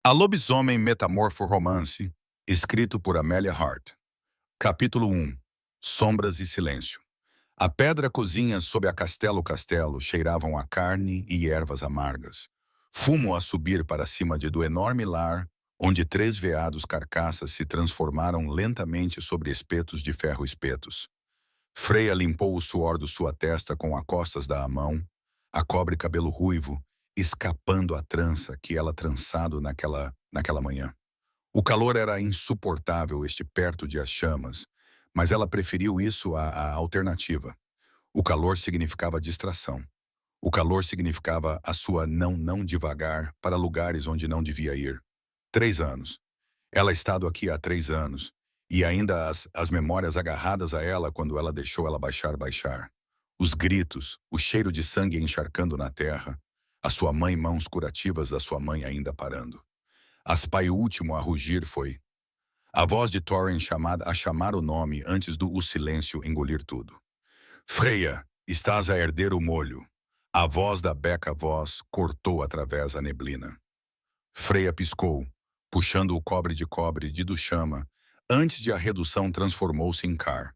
A Lobisomem Metamorfo Romance, escrito por Amélia Hart. Capítulo 1. Sombras e Silêncio. A pedra cozinha sob a castelo cheiravam a carne e ervas amargas. Fumo a subir para cima do enorme lar, onde 3 veados carcaças se transformaram lentamente sobre espetos de ferro espetos. Freia limpou o suor de sua testa com as costas da mão, a cobre cabelo ruivo, escapando a trança que ela trançado naquela manhã. O calor era insuportável perto de as chamas, mas ela preferiu isso à alternativa. O calor significava distração. O calor significava a sua não devagar para lugares onde não devia ir. 3 anos. Ela estado aqui há 3 anos, e ainda as memórias agarradas a ela quando ela deixou ela baixar. Os gritos, o cheiro de sangue encharcando na terra, a sua mãe, mãos curativas da sua mãe ainda parando. Pai último a rugir foi. A voz de Thorin a chamar o nome antes do o silêncio engolir tudo. Freya, estás a herder o molho. A voz da Beca voz cortou através a neblina. Freya piscou, puxando o cobre de do chama, antes de a redução transformou-se em Car.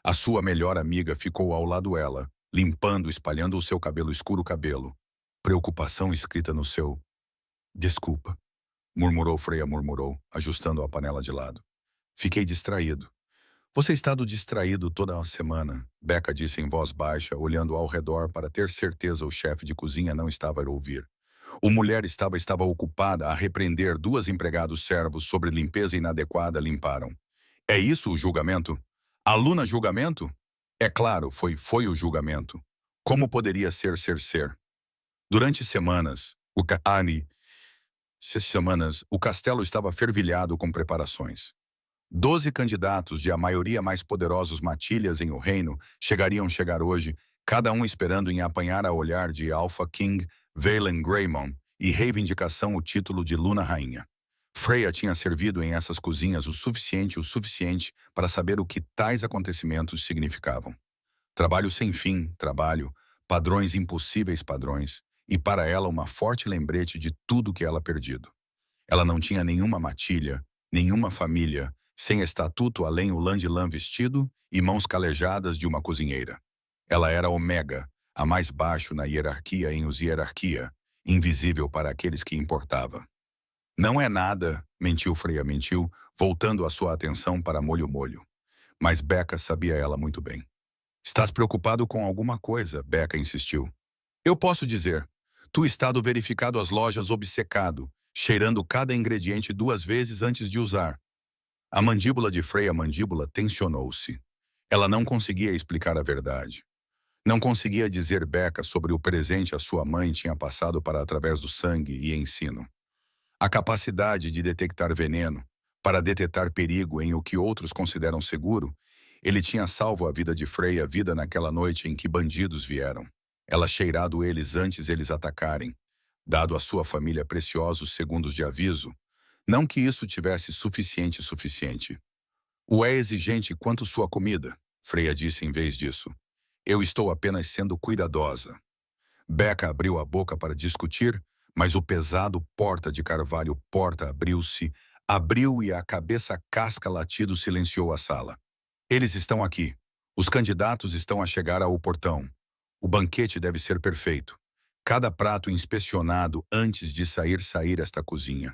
A sua melhor amiga ficou ao lado dela, limpando, espalhando o seu cabelo escuro preocupação escrita no seu. Desculpa, murmurou Freya, ajustando a panela de lado. Fiquei distraído. Você estado distraído toda a semana, Becca disse em voz baixa, olhando ao redor para ter certeza o chefe de cozinha não estava a ouvir. A mulher estava ocupada a repreender 2 empregados servos sobre limpeza inadequada limparam. É isso o julgamento? Aluna julgamento? É claro, foi o julgamento. Como poderia ser? Durante semanas, o castelo estava fervilhado com preparações. 12 candidatos de a maioria mais poderosos matilhas em o reino chegar hoje, cada um esperando em apanhar a olhar de Alpha King, Valen Greymon, e reivindicação o título de Luna Rainha. Freya tinha servido em essas cozinhas o suficiente para saber o que tais acontecimentos significavam. Trabalho sem fim, padrões impossíveis padrões, e para ela uma forte lembrete de tudo que ela perdido. Ela não tinha nenhuma matilha, nenhuma família, sem estatuto além o lã vestido e mãos calejadas de uma cozinheira. Ela era Omega, a mais baixo na hierarquia hierarquia, invisível para aqueles que importava. Não é nada, Freya mentiu, voltando a sua atenção para molho. Mas Becca sabia ela muito bem. Estás preocupado com alguma coisa, Becca insistiu. Eu posso dizer. Tu estado verificado as lojas obcecado, cheirando cada ingrediente 2 vezes antes de usar. A mandíbula de Freya tensionou-se. Ela não conseguia explicar a verdade. Não conseguia dizer Becca sobre o presente a sua mãe tinha passado para através do sangue e ensino. A capacidade de detectar veneno, para detectar perigo em o que outros consideram seguro, ele tinha salvo a vida de Freya, vida naquela noite em que bandidos vieram. Ela cheirado eles antes eles atacarem, dado à sua família preciosos segundos de aviso, não que isso tivesse suficiente. O é exigente quanto sua comida, Freya disse em vez disso. Eu estou apenas sendo cuidadosa. Becca abriu a boca para discutir, mas o pesado porta de carvalho abriu e a cabeça casca latido silenciou a sala. Eles estão aqui. Os candidatos estão a chegar ao portão. O banquete deve ser perfeito. Cada prato inspecionado antes de sair esta cozinha.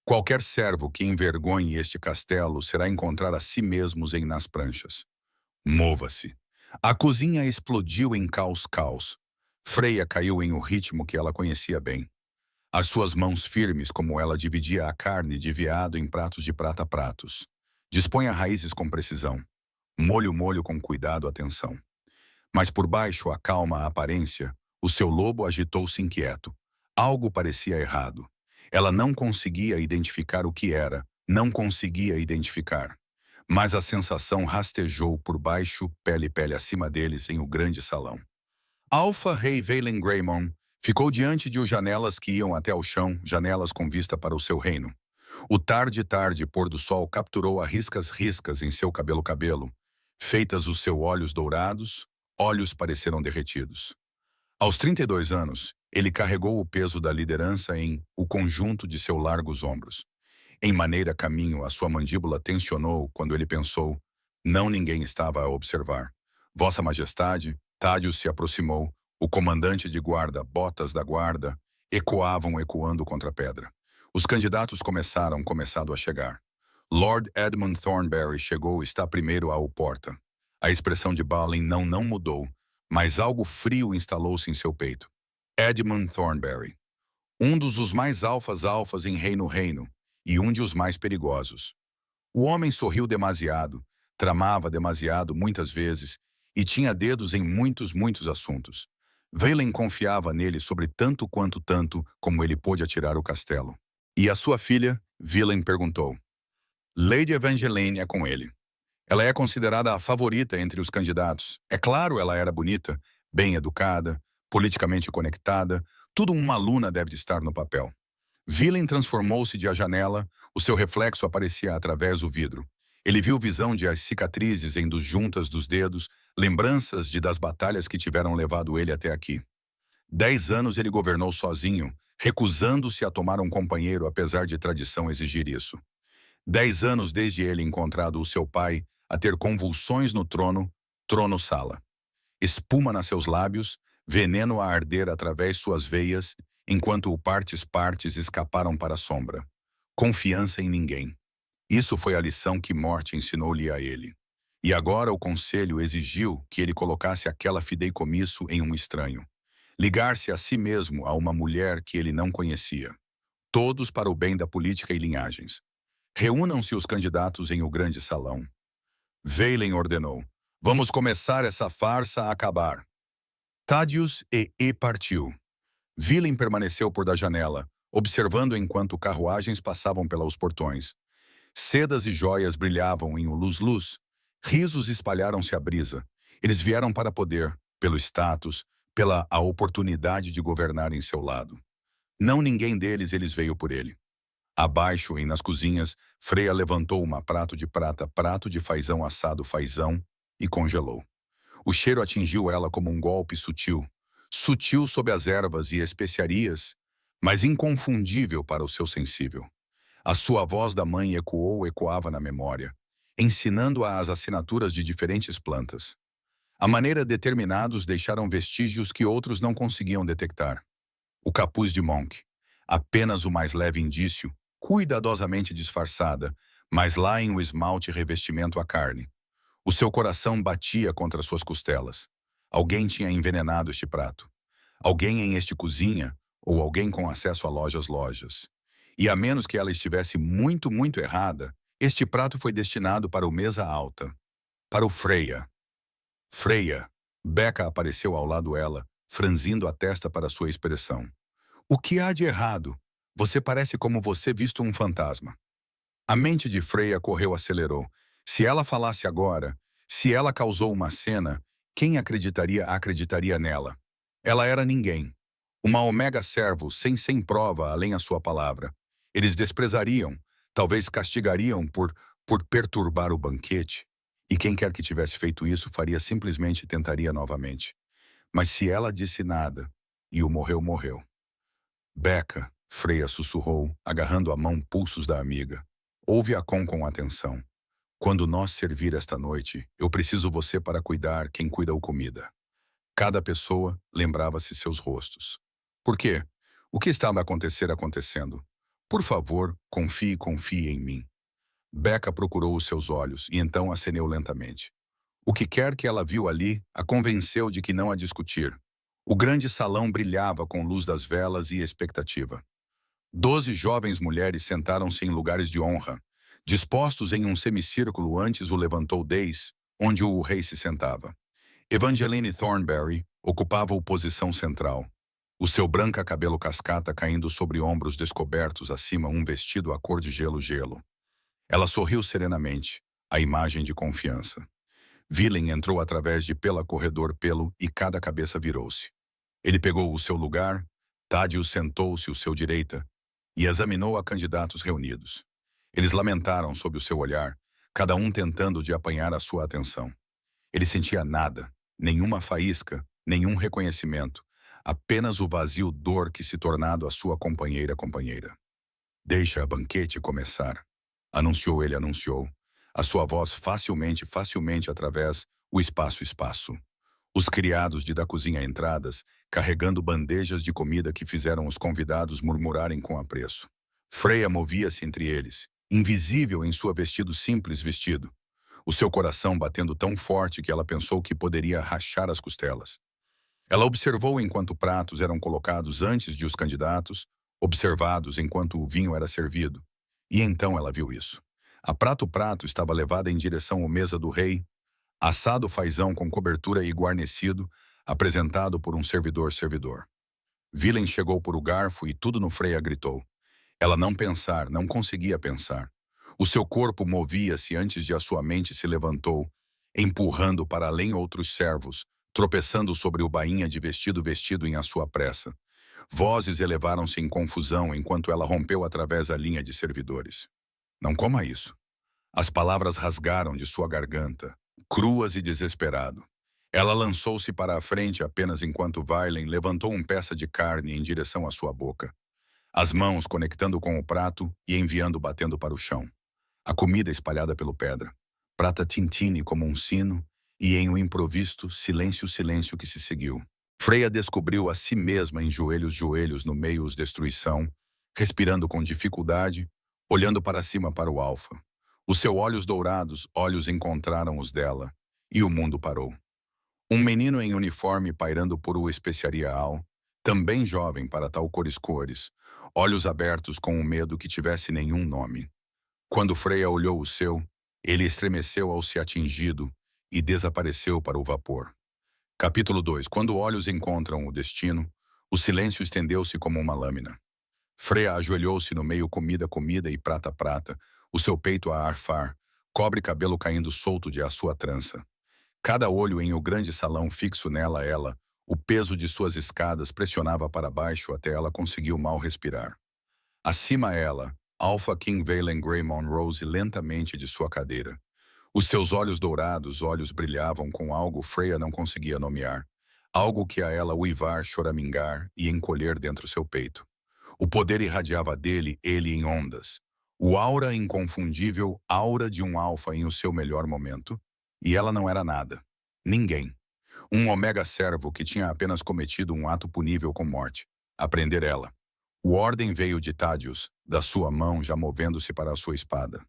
Qualquer servo que envergonhe este castelo será encontrar a si mesmos nas pranchas. Mova-se. A cozinha explodiu em caos. Freya caiu em um ritmo que ela conhecia bem. As suas mãos firmes como ela dividia a carne de veado em pratos de prata pratos. Disponha raízes com precisão. Molho com cuidado, atenção. Mas por baixo a calma aparência, o seu lobo agitou-se inquieto. Algo parecia errado. Ela não conseguia identificar o que era, não conseguia identificar. Mas a sensação rastejou por baixo, pele acima deles em o grande salão. Alpha Rei Valen Greymon ficou diante de janelas que iam até ao chão, janelas com vista para o seu reino. O tarde pôr do sol capturou a riscas em seu cabelo, feitas os seus olhos dourados, olhos pareceram derretidos. Aos 32 anos, Ele carregou o peso da liderança em o conjunto de seus largos ombros. Em maneira caminho, a sua mandíbula tensionou quando ele pensou. Não ninguém estava a observar. Vossa Majestade, Tádio se aproximou. O comandante de guarda, botas da guarda, ecoavam ecoando contra a pedra. Os candidatos começado a chegar. Lord Edmund Thornberry chegou está primeiro ao porta. A expressão de Balin não mudou, mas algo frio instalou-se em seu peito. Edmund Thornberry. Um dos os mais alfas em Reino, e um de os mais perigosos. O homem sorriu demasiado, tramava demasiado muitas vezes, e tinha dedos em muitos assuntos. Valen confiava nele sobre tanto como ele pôde atirar o castelo. E a sua filha, Valen perguntou. Lady Evangeline é com ele. Ela é considerada a favorita entre os candidatos. É claro, ela era bonita, bem educada, politicamente conectada, tudo uma aluna deve de estar no papel. Villain transformou-se de a janela, o seu reflexo aparecia através do vidro. Ele viu visão de as cicatrizes em dos juntas dos dedos, lembranças das batalhas que tiveram levado ele até aqui. 10 anos ele governou sozinho, recusando-se a tomar um companheiro apesar de tradição exigir isso. 10 anos desde ele encontrado o seu pai a ter convulsões no trono-sala. Espuma nas seus lábios, veneno a arder através suas veias, enquanto o partes escaparam para a sombra. Confiança em ninguém. Isso foi a lição que Morte ensinou-lhe a ele. E agora o conselho exigiu que ele colocasse aquela fideicomisso em um estranho. Ligar-se a si mesmo a uma mulher que ele não conhecia. Todos para o bem da política e linhagens. Reúnam-se os candidatos em o grande salão. Valen ordenou. Vamos começar essa farsa a acabar. Tádius e partiu. Villain permaneceu por da janela, observando enquanto carruagens passavam pelos portões. Sedas e joias brilhavam em luz. Risos espalharam-se à brisa. Eles vieram para poder, pelo status, pela a oportunidade de governar em seu lado. Não ninguém deles eles veio por ele. Abaixo, nas cozinhas, Freya levantou uma prato de prata, prato de fazão assado fazão, e congelou. O cheiro atingiu ela como um golpe sutil. Sutil sob as ervas e especiarias, mas inconfundível para o seu sensível. A sua voz da mãe ecoava na memória, ensinando-a as assinaturas de diferentes plantas. A maneira determinados deixaram vestígios que outros não conseguiam detectar. O capuz de Monk, apenas o mais leve indício, cuidadosamente disfarçada, mas lá em o esmalte revestimento a carne. O seu coração batia contra suas costelas. Alguém tinha envenenado este prato. Alguém em este cozinha, ou alguém com acesso a lojas. E a menos que ela estivesse muito errada, este prato foi destinado para o mesa alta. Para o Freya. Freya. Becca apareceu ao lado dela, franzindo a testa para sua expressão. O que há de errado? Você parece como você visto um fantasma. A mente de Freya acelerou. Se ela falasse agora, se ela causou uma cena, quem acreditaria nela? Ela era ninguém. Uma omega servo sem prova além a sua palavra. Eles desprezariam, talvez castigariam por perturbar o banquete. E quem quer que tivesse feito isso simplesmente tentaria novamente. Mas se ela disse nada, e o morreu. Becca, Freya sussurrou, agarrando a mão pulsos da amiga. Ouve-a com atenção. Quando nós servir esta noite, eu preciso você para cuidar quem cuida o comida. Cada pessoa lembrava-se seus rostos. Por quê? O que estava acontecendo? Por favor, confie em mim. Becca procurou os seus olhos e então acenou lentamente. O que quer que ela viu ali, a convenceu de que não a discutir. O grande salão brilhava com luz das velas e expectativa. 12 jovens mulheres sentaram-se em lugares de honra, dispostos em um semicírculo antes o levantou 10, onde o rei se sentava. Evangeline Thornberry ocupava a posição central. O seu branco cabelo cascata caindo sobre ombros descobertos acima um vestido à cor de gelo. Ela sorriu serenamente, a imagem de confiança. Villain entrou através de pela corredor e cada cabeça virou-se. Ele pegou o seu lugar, Tádius sentou-se à sua direita e examinou a candidatos reunidos. Eles lamentaram sob o seu olhar, cada um tentando de apanhar a sua atenção. Ele sentia nada, nenhuma faísca, nenhum reconhecimento, Apenas o vazio dor que se tornado a sua companheira. Deixa a banquete começar. Anunciou ele, anunciou. A sua voz facilmente através o espaço. Os criados da cozinha entradas, carregando bandejas de comida que fizeram os convidados murmurarem com apreço. Freya movia-se entre eles, invisível em sua simples vestido. O seu coração batendo tão forte que ela pensou que poderia rachar as costelas. Ela observou enquanto pratos eram colocados antes de os candidatos, observados enquanto o vinho era servido. E então ela viu isso. A prato estava levada em direção à mesa do rei, assado fazão com cobertura e guarnecido, apresentado por um servidor. Villain chegou por o garfo e tudo no Freya gritou. Ela não conseguia pensar. O seu corpo movia-se antes de a sua mente se levantou, empurrando para além outros servos, tropeçando sobre o bainha de vestido em a sua pressa. Vozes elevaram-se em confusão enquanto ela rompeu através da linha de servidores. Não coma isso. As palavras rasgaram de sua garganta, cruas e desesperado. Ela lançou-se para a frente apenas enquanto Villain levantou um peça de carne em direção à sua boca. As mãos conectando com o prato e enviando batendo para o chão. A comida espalhada pelo pedra. Prata tintine como um sino e em um improvisto silêncio que se seguiu. Freya descobriu a si mesma em joelhos no meio os destruição, respirando com dificuldade, olhando para cima para o alfa. Os seus olhos dourados, olhos encontraram os dela, e o mundo parou. Um menino em uniforme pairando por o especiaria Al, também jovem para tal cores, olhos abertos com um medo que tivesse nenhum nome. Quando Freya olhou o seu, ele estremeceu ao se atingido e desapareceu para o vapor. Capítulo 2. Quando olhos encontram o destino, o silêncio estendeu-se como uma lâmina. Freya ajoelhou-se no meio comida e prata, o seu peito a arfar, cobre cabelo caindo solto de a sua trança. Cada olho em o grande salão fixo nela, o peso de suas escadas pressionava para baixo até ela conseguiu mal respirar. Acima ela, Alpha King Valen Greymon rose lentamente de sua cadeira. Os seus olhos dourados, brilhavam com algo Freya não conseguia nomear. Algo que a ela uivar, choramingar e encolher dentro seu peito. O poder irradiava dele, ele em ondas. O aura inconfundível, aura de um alfa em o seu melhor momento. E ela não era nada. Ninguém. Um omega servo que tinha apenas cometido um ato punível com morte. Aprender ela. O ordem veio de Tadius, da sua mão já movendo-se para a sua espada.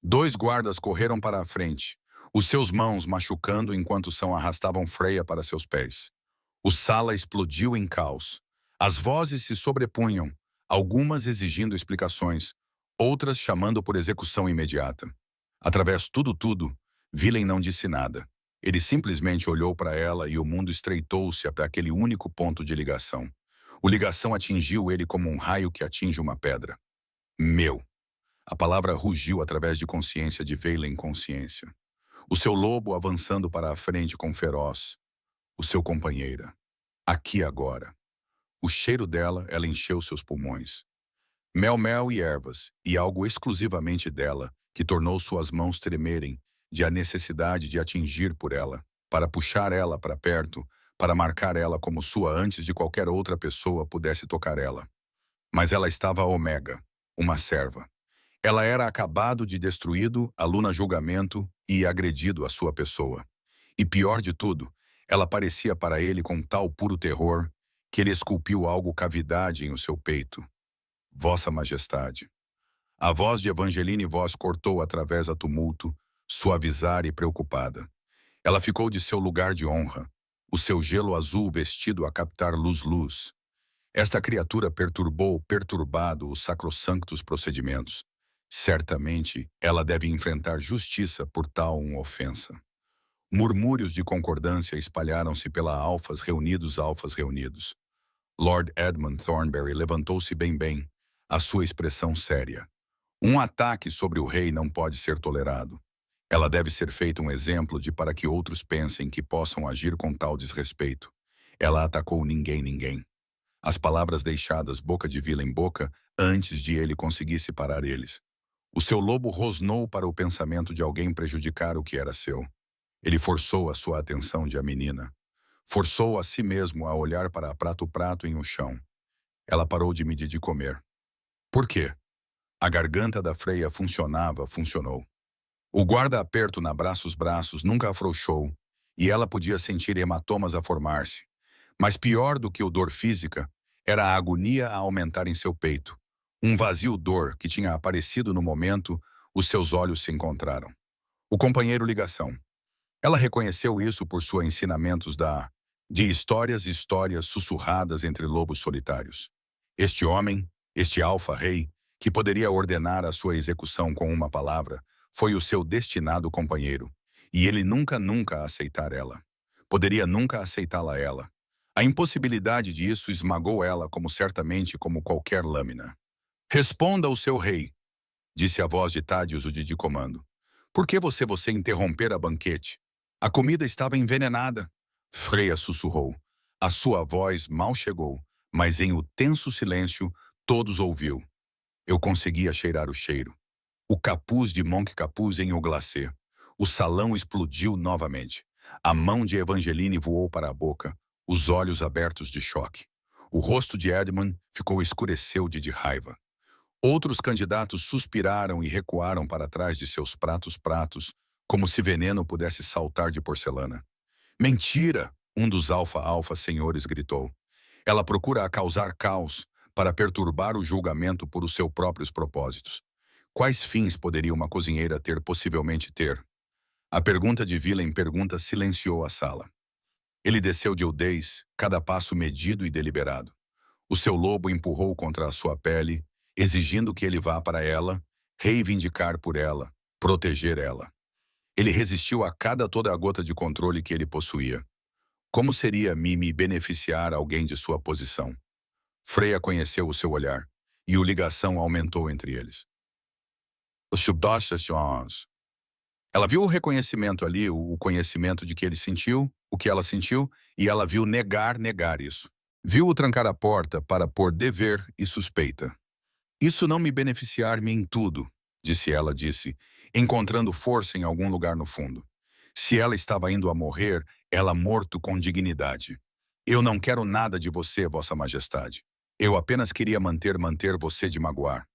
2 guardas correram para a frente, os seus mãos machucando enquanto são arrastavam Freya para seus pés. O sala explodiu em caos. As vozes se sobrepunham, algumas exigindo explicações, outras chamando por execução imediata. Através tudo, Villain não disse nada. Ele simplesmente olhou para ela e o mundo estreitou-se até aquele único ponto de ligação. O ligação atingiu ele como um raio que atinge uma pedra. Meu. A palavra rugiu através de consciência de Valen consciência. O seu lobo avançando para a frente com feroz. O seu companheira. Aqui agora. O cheiro dela, ela encheu seus pulmões. Mel e ervas, e algo exclusivamente dela, que tornou suas mãos tremerem, de a necessidade de atingir por ela, para puxar ela para perto, para marcar ela como sua antes de qualquer outra pessoa pudesse tocar ela. Mas ela estava omega, uma serva. Ela era acabado de destruído, aluna julgamento e agredido a sua pessoa. E pior de tudo, ela parecia para ele com tal puro terror que ele esculpiu algo cavidade em o seu peito. Vossa Majestade. A voz de Evangeline Voz cortou através a tumulto, suavizar e preocupada. Ela ficou de seu lugar de honra, o seu gelo azul vestido a captar luz. Esta criatura perturbado os sacrossanctos procedimentos. Certamente, ela deve enfrentar justiça por tal uma ofensa. Murmúrios de concordância espalharam-se pela alfas reunidos. Lord Edmund Thornberry levantou-se bem, a sua expressão séria. Um ataque sobre o rei não pode ser tolerado. Ela deve ser feita um exemplo de para que outros pensem que possam agir com tal desrespeito. Ela atacou ninguém. As palavras deixadas boca de vila em boca antes de ele conseguisse parar eles. O seu lobo rosnou para o pensamento de alguém prejudicar o que era seu. Ele forçou a sua atenção de a menina. Forçou a si mesmo a olhar para prato em um chão. Ela parou de medir de comer. Por quê? A garganta da freia funcionou. O guarda-aperto na braços nunca afrouxou, e ela podia sentir hematomas a formar-se. Mas pior do que o dor física, era a agonia a aumentar em seu peito. Um vazio dor que tinha aparecido no momento, os seus olhos se encontraram. O companheiro ligação. Ela reconheceu isso por seus ensinamentos de histórias sussurradas entre lobos solitários. Este homem, este alfa-rei, que poderia ordenar a sua execução com uma palavra, foi o seu destinado companheiro, e ele nunca aceitar ela. Poderia nunca aceitá-la ela. A impossibilidade disso esmagou ela certamente como qualquer lâmina. Responda ao seu rei, disse a voz de Tádius, o de comando. Por que você interromper a banquete? A comida estava envenenada. Freya sussurrou. A sua voz mal chegou, mas em o tenso silêncio, todos ouviu. Eu conseguia cheirar o cheiro. O capuz de Monk Capuz em o glacê. O salão explodiu novamente. A mão de Evangeline voou para a boca, os olhos abertos de choque. O rosto de Edmund escureceu de raiva. Outros candidatos suspiraram e recuaram para trás de seus pratos, como se veneno pudesse saltar de porcelana. Mentira! Um dos alfa senhores gritou. Ela procura causar caos para perturbar o julgamento por os seus próprios propósitos. Quais fins poderia uma cozinheira possivelmente ter? A pergunta de Villain silenciou a sala. Ele desceu de Eudez, cada passo medido e deliberado. O seu lobo empurrou contra a sua pele, exigindo que ele vá para ela, reivindicar por ela, proteger ela. Ele resistiu a toda a gota de controle que ele possuía. Como seria me beneficiar alguém de sua posição? Freya conheceu o seu olhar, e a ligação aumentou entre eles. Os subdostations. Ela viu o reconhecimento ali, o conhecimento de que ele sentiu, o que ela sentiu, e ela viu negar isso. Viu-o trancar a porta para pôr dever e suspeita. Isso não me beneficiar-me em tudo, disse, encontrando força em algum lugar no fundo. Se ela estava indo a morrer, ela morto com dignidade. Eu não quero nada de você, Vossa Majestade. Eu apenas queria manter você de magoar.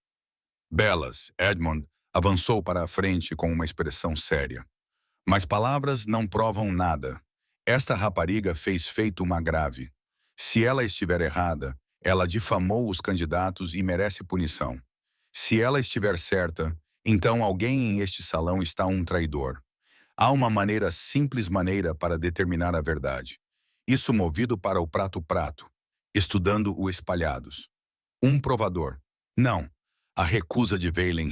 Belas, Edmund avançou para a frente com uma expressão séria. Mas palavras não provam nada. Esta rapariga fez feito uma grave. Se ela estiver errada, ela difamou os candidatos e merece punição. Se ela estiver certa, então alguém em este salão está um traidor. Há uma simples maneira para determinar a verdade. Isso movido para o prato, estudando o espalhados. Um provador. Não. A recusa de Valen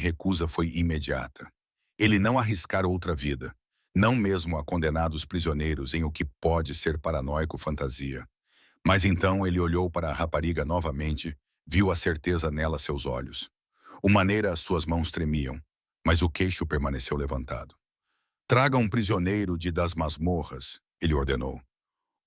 foi imediata. Ele não arriscar outra vida, não mesmo a condenados prisioneiros em o que pode ser paranoico fantasia. Mas então ele olhou para a rapariga novamente, viu a certeza nela seus olhos. As suas mãos tremiam, mas o queixo permaneceu levantado. Traga um prisioneiro das masmorras, ele ordenou.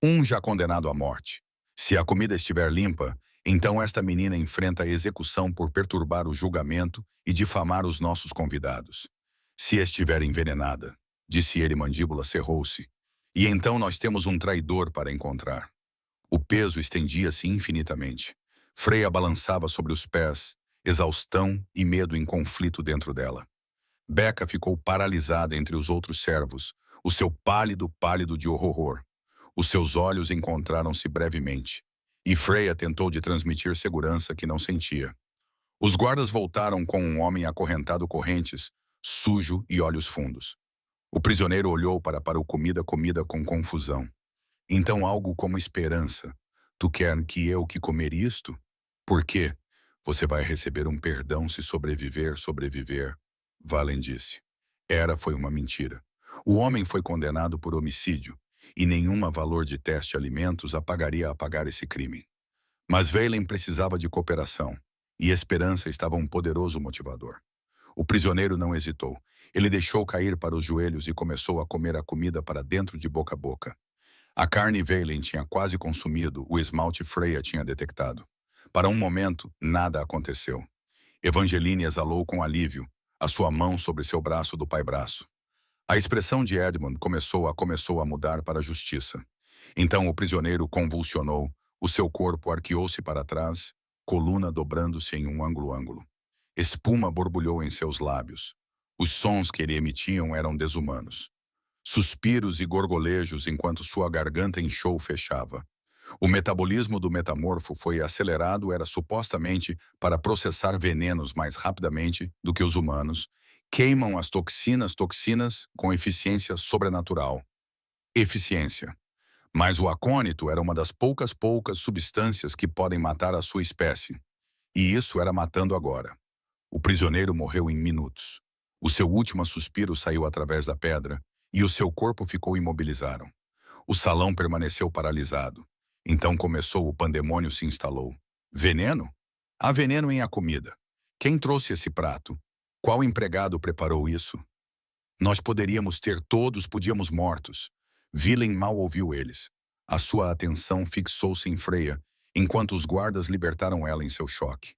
Um já condenado à morte. Se a comida estiver limpa, então esta menina enfrenta a execução por perturbar o julgamento e difamar os nossos convidados. Se estiver envenenada, disse ele, mandíbula cerrou-se. E então nós temos um traidor para encontrar. O peso estendia-se infinitamente. Freya balançava sobre os pés, exaustão e medo em conflito dentro dela. Becca ficou paralisada entre os outros servos, o seu pálido de horror. Os seus olhos encontraram-se brevemente, e Freya tentou de transmitir segurança que não sentia. Os guardas voltaram com um homem acorrentado correntes, sujo e olhos fundos. O prisioneiro olhou para o comida com confusão. Então algo como esperança. Tu quer que eu comer isto? Por quê? Você vai receber um perdão se sobreviver. Valen disse. Foi uma mentira. O homem foi condenado por homicídio, e nenhuma valor de teste alimentos apagar esse crime. Mas Valen precisava de cooperação, e esperança estava um poderoso motivador. O prisioneiro não hesitou. Ele deixou cair para os joelhos e começou a comer a comida para dentro de boca a boca. A carne Valen tinha quase consumido, o esmalte Freya tinha detectado. Para um momento, nada aconteceu. Evangeline exalou com alívio, a sua mão sobre seu braço do pai-braço. A expressão de Edmund começou a mudar para a justiça. Então o prisioneiro convulsionou, o seu corpo arqueou-se para trás, coluna dobrando-se em um ângulo. Espuma borbulhou em seus lábios. Os sons que ele emitiam eram desumanos. Suspiros e gorgolejos enquanto sua garganta inchou fechava. O metabolismo do metamorfo foi acelerado, era supostamente para processar venenos mais rapidamente do que os humanos. Queimam as toxinas com eficiência sobrenatural. Eficiência. Mas o acônito era uma das poucas substâncias que podem matar a sua espécie. E isso era matando agora. O prisioneiro morreu em minutos. O seu último suspiro saiu através da pedra e o seu corpo ficou imobilizado. O salão permaneceu paralisado. Então começou o pandemônio se instalou. Veneno? Há veneno em a comida. Quem trouxe esse prato? Qual empregado preparou isso? Nós podíamos mortos. Villain mal ouviu eles. A sua atenção fixou-se em Freya, enquanto os guardas libertaram ela em seu choque.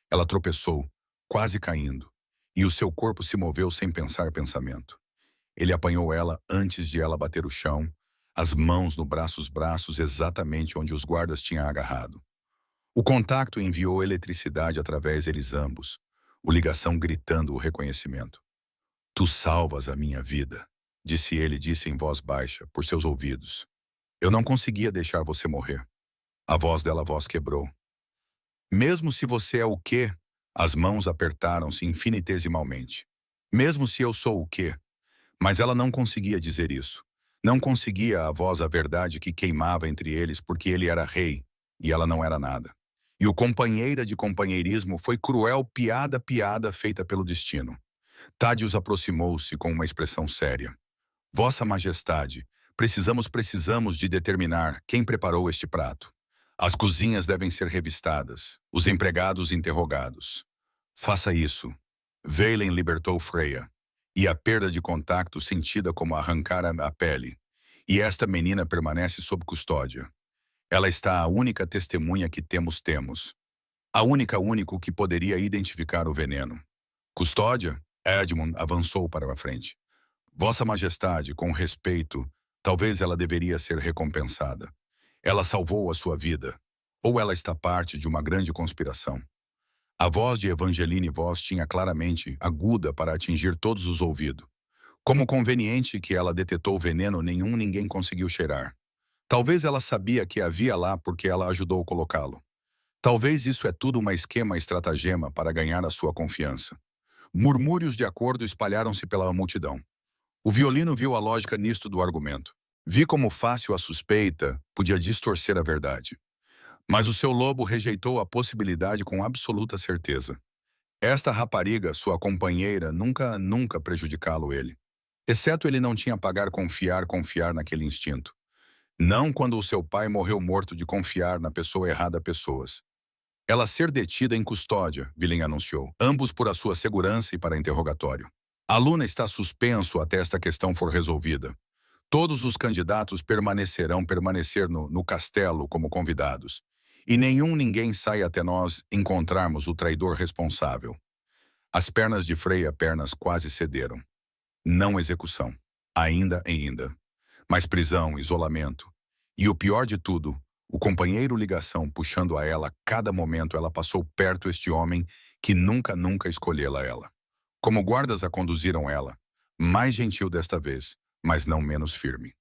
Ela tropeçou, quase caindo, e o seu corpo se moveu sem pensar pensamento. Ele apanhou ela antes de ela bater o chão, as mãos no braços exatamente onde os guardas tinham agarrado. O contacto enviou eletricidade através deles ambos, o ligação gritando o reconhecimento. Tu salvas a minha vida, disse em voz baixa, por seus ouvidos. Eu não conseguia deixar você morrer. A voz quebrou. Mesmo se você é o quê? As mãos apertaram-se infinitesimalmente. Mesmo se eu sou o quê? Mas ela não conseguia dizer isso. Não conseguia a voz a verdade que queimava entre eles porque ele era rei e ela não era nada. E o companheira de companheirismo foi cruel piada feita pelo destino. Tádios aproximou-se com uma expressão séria. Vossa Majestade, precisamos de determinar quem preparou este prato. As cozinhas devem ser revistadas, os empregados interrogados. Faça isso. Valen libertou Freya, e a perda de contato sentida como arrancar a pele. E esta menina permanece sob custódia. Ela está a única testemunha que temos. A único que poderia identificar o veneno. Custódia? Edmund avançou para a frente. Vossa Majestade, com respeito, talvez ela deveria ser recompensada. Ela salvou a sua vida. Ou ela está parte de uma grande conspiração. A voz de Evangeline Voss tinha claramente aguda para atingir todos os ouvidos. Como conveniente que ela detetou veneno ninguém conseguiu cheirar. Talvez ela sabia que havia lá porque ela ajudou colocá-lo. Talvez isso é tudo uma estratagema para ganhar a sua confiança. Murmúrios de acordo espalharam-se pela multidão. O violino viu a lógica nisto do argumento. Vi como fácil a suspeita podia distorcer a verdade. Mas o seu lobo rejeitou a possibilidade com absoluta certeza. Esta rapariga, sua companheira, nunca prejudicá-lo ele. Exceto ele não tinha pagar confiar naquele instinto. Não quando o seu pai morreu morto de confiar na pessoa errada pessoas. Ela ser detida em custódia, Villain anunciou, ambos por a sua segurança e para interrogatório. A Luna está suspenso até esta questão for resolvida. Todos os candidatos permanecer no castelo como convidados. E ninguém sai até nós encontrarmos o traidor responsável. As pernas de Freya quase cederam. Não execução. Ainda. Mas prisão, isolamento. E o pior de tudo, o companheiro ligação puxando a ela a cada momento ela passou perto este homem que nunca escolheu ela. Como guardas a conduziram ela, mais gentil desta vez, mas não menos firme.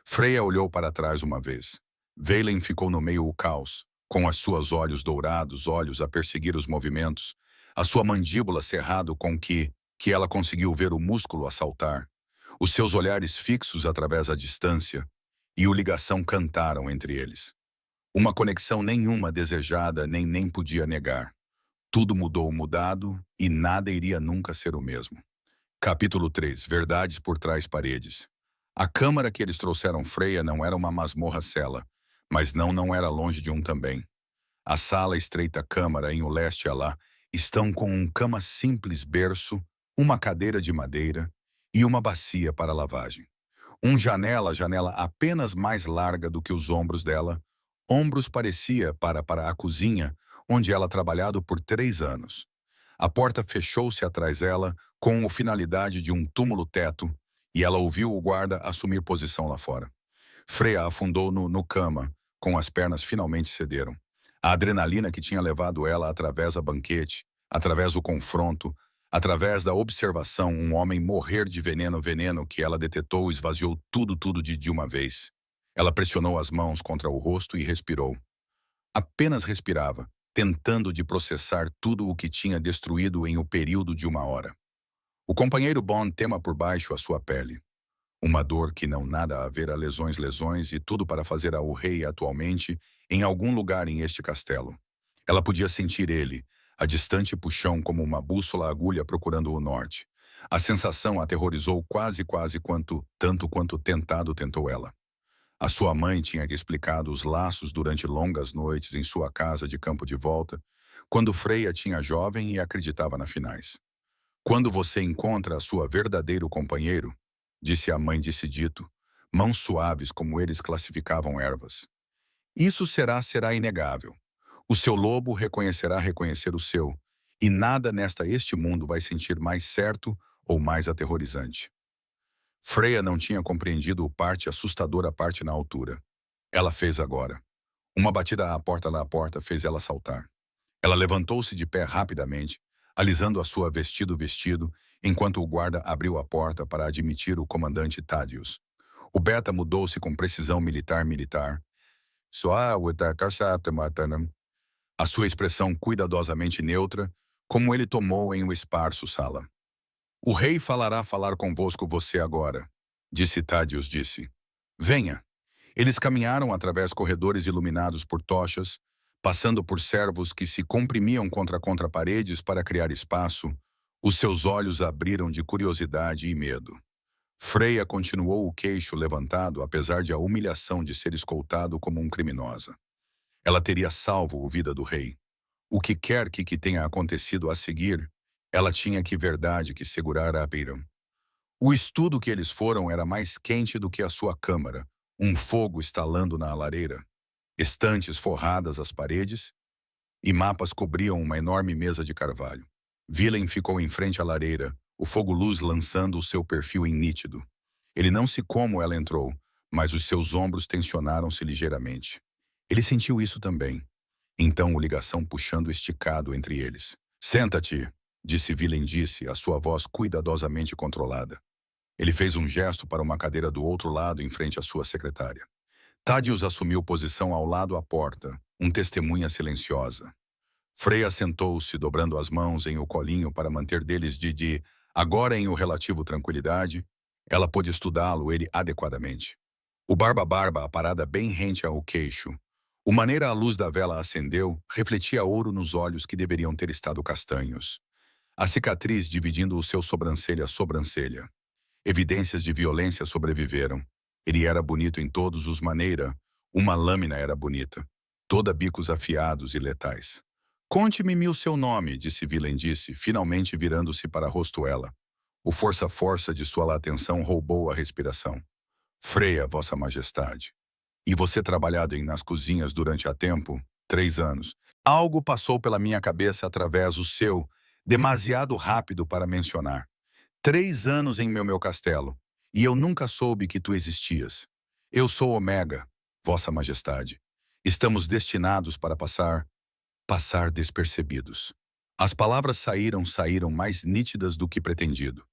Freya olhou para trás uma vez. Valen ficou no meio o caos, com as suas olhos dourados, olhos a perseguir os movimentos, a sua mandíbula cerrado com que ela conseguiu ver o músculo a saltar, os seus olhares fixos através da distância, e o ligação cantaram entre eles. Uma conexão nenhuma desejada nem podia negar. Tudo mudado, e nada iria nunca ser o mesmo. Capítulo 3. Verdades por trás paredes. A câmara que eles trouxeram Freya não era uma masmorra-cela, mas não era longe de um também. A sala estreita câmara em o leste lá estão com um cama simples berço, uma cadeira de madeira e uma bacia para lavagem. Janela apenas mais larga do que os ombros dela. Ombros parecia para a cozinha, onde ela trabalhado por 3 anos. A porta fechou-se atrás dela com a finalidade de um túmulo-teto, e ela ouviu o guarda assumir posição lá fora. Freya afundou no cama, com as pernas finalmente cederam. A adrenalina que tinha levado ela através do banquete, através do confronto, através da observação, um homem morrer de veneno que ela detetou, esvaziou tudo de uma vez. Ela pressionou as mãos contra o rosto e respirou. Apenas respirava, tentando de processar tudo o que tinha destruído em um período de uma hora. O companheiro Bond tema por baixo a sua pele. Uma dor que não nada a ver a lesões e tudo para fazer ao rei atualmente em algum lugar em este castelo. Ela podia sentir ele, a distante puxão como uma bússola agulha procurando o norte. A sensação aterrorizou quase tanto quanto tentado tentou ela. A sua mãe tinha explicado os laços durante longas noites em sua casa de campo de volta, quando Freya tinha jovem e acreditava na finais. Quando você encontra a sua verdadeiro companheiro, disse a mãe disse dito, mãos suaves como eles classificavam ervas. Isso será inegável. O seu lobo reconhecer o seu, e nada este mundo vai sentir mais certo ou mais aterrorizante. Freya não tinha compreendido o parte assustadora parte na altura. Ela fez agora. Uma batida à porta fez ela saltar. Ela levantou-se de pé rapidamente, alisando a sua vestido, enquanto o guarda abriu a porta para admitir o comandante Thaddeus. O beta mudou-se com precisão militar. A sua expressão cuidadosamente neutra, como ele tomou em um esparso sala. O rei falar convosco você agora, disse Thaddeus disse. Venha. Eles caminharam através corredores iluminados por tochas, passando por servos que se comprimiam contra paredes para criar espaço. Os seus olhos abriram de curiosidade e medo. Freya continuou o queixo levantado apesar de a humilhação de ser escoltado como um criminosa. Ela teria salvo a vida do rei. O que quer que tenha acontecido a seguir, ela tinha que verdade que segurar a beira. O estudo que eles foram era mais quente do que a sua câmara, um fogo estalando na lareira. Estantes forradas às paredes e mapas cobriam uma enorme mesa de carvalho. Villain ficou em frente à lareira, o fogo-luz lançando o seu perfil em nítido. Ele não se como ela entrou, mas os seus ombros tensionaram-se ligeiramente. Ele sentiu isso também. Então o ligação puxando esticado entre eles. Senta-te, disse Villain a sua voz cuidadosamente controlada. Ele fez um gesto para uma cadeira do outro lado em frente à sua secretária. Thaddeus assumiu posição ao lado à porta, testemunha silenciosa. Freya sentou-se, dobrando as mãos em o colinho para manter deles agora em o relativo tranquilidade, ela pôde estudá-lo ele adequadamente. O barba a parada bem rente ao queixo. O maneira a luz da vela acendeu, refletia ouro nos olhos que deveriam ter estado castanhos. A cicatriz dividindo o seu sobrancelha. Evidências de violência sobreviveram. Ele era bonito em todos os maneiras. Uma lâmina era bonita. Toda bicos afiados e letais. Conte-me o seu nome, disse Villain finalmente virando-se para rosto ela. O força de sua atenção roubou a respiração. Freya, vossa majestade. E você trabalhado nas cozinhas durante há tempo? 3 anos. Algo passou pela minha cabeça através do seu, demasiado rápido para mencionar. 3 anos em meu castelo, e eu nunca soube que tu existias. Eu sou Omega, vossa majestade. Estamos destinados para passar despercebidos. As palavras saíram mais nítidas do que pretendido.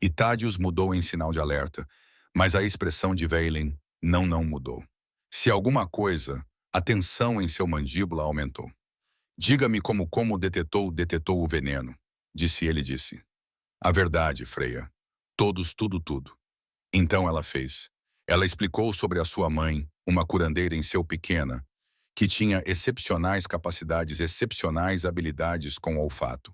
E Thaddeus mudou em sinal de alerta, mas a expressão de Villain não mudou. Se alguma coisa, a tensão em seu mandíbula aumentou. Diga-me como detetou o veneno, disse ele. A verdade, Freya. Tudo. Então ela fez. Ela explicou sobre a sua mãe, uma curandeira em seu pequena, que tinha excepcionais capacidades, excepcionais habilidades com olfato.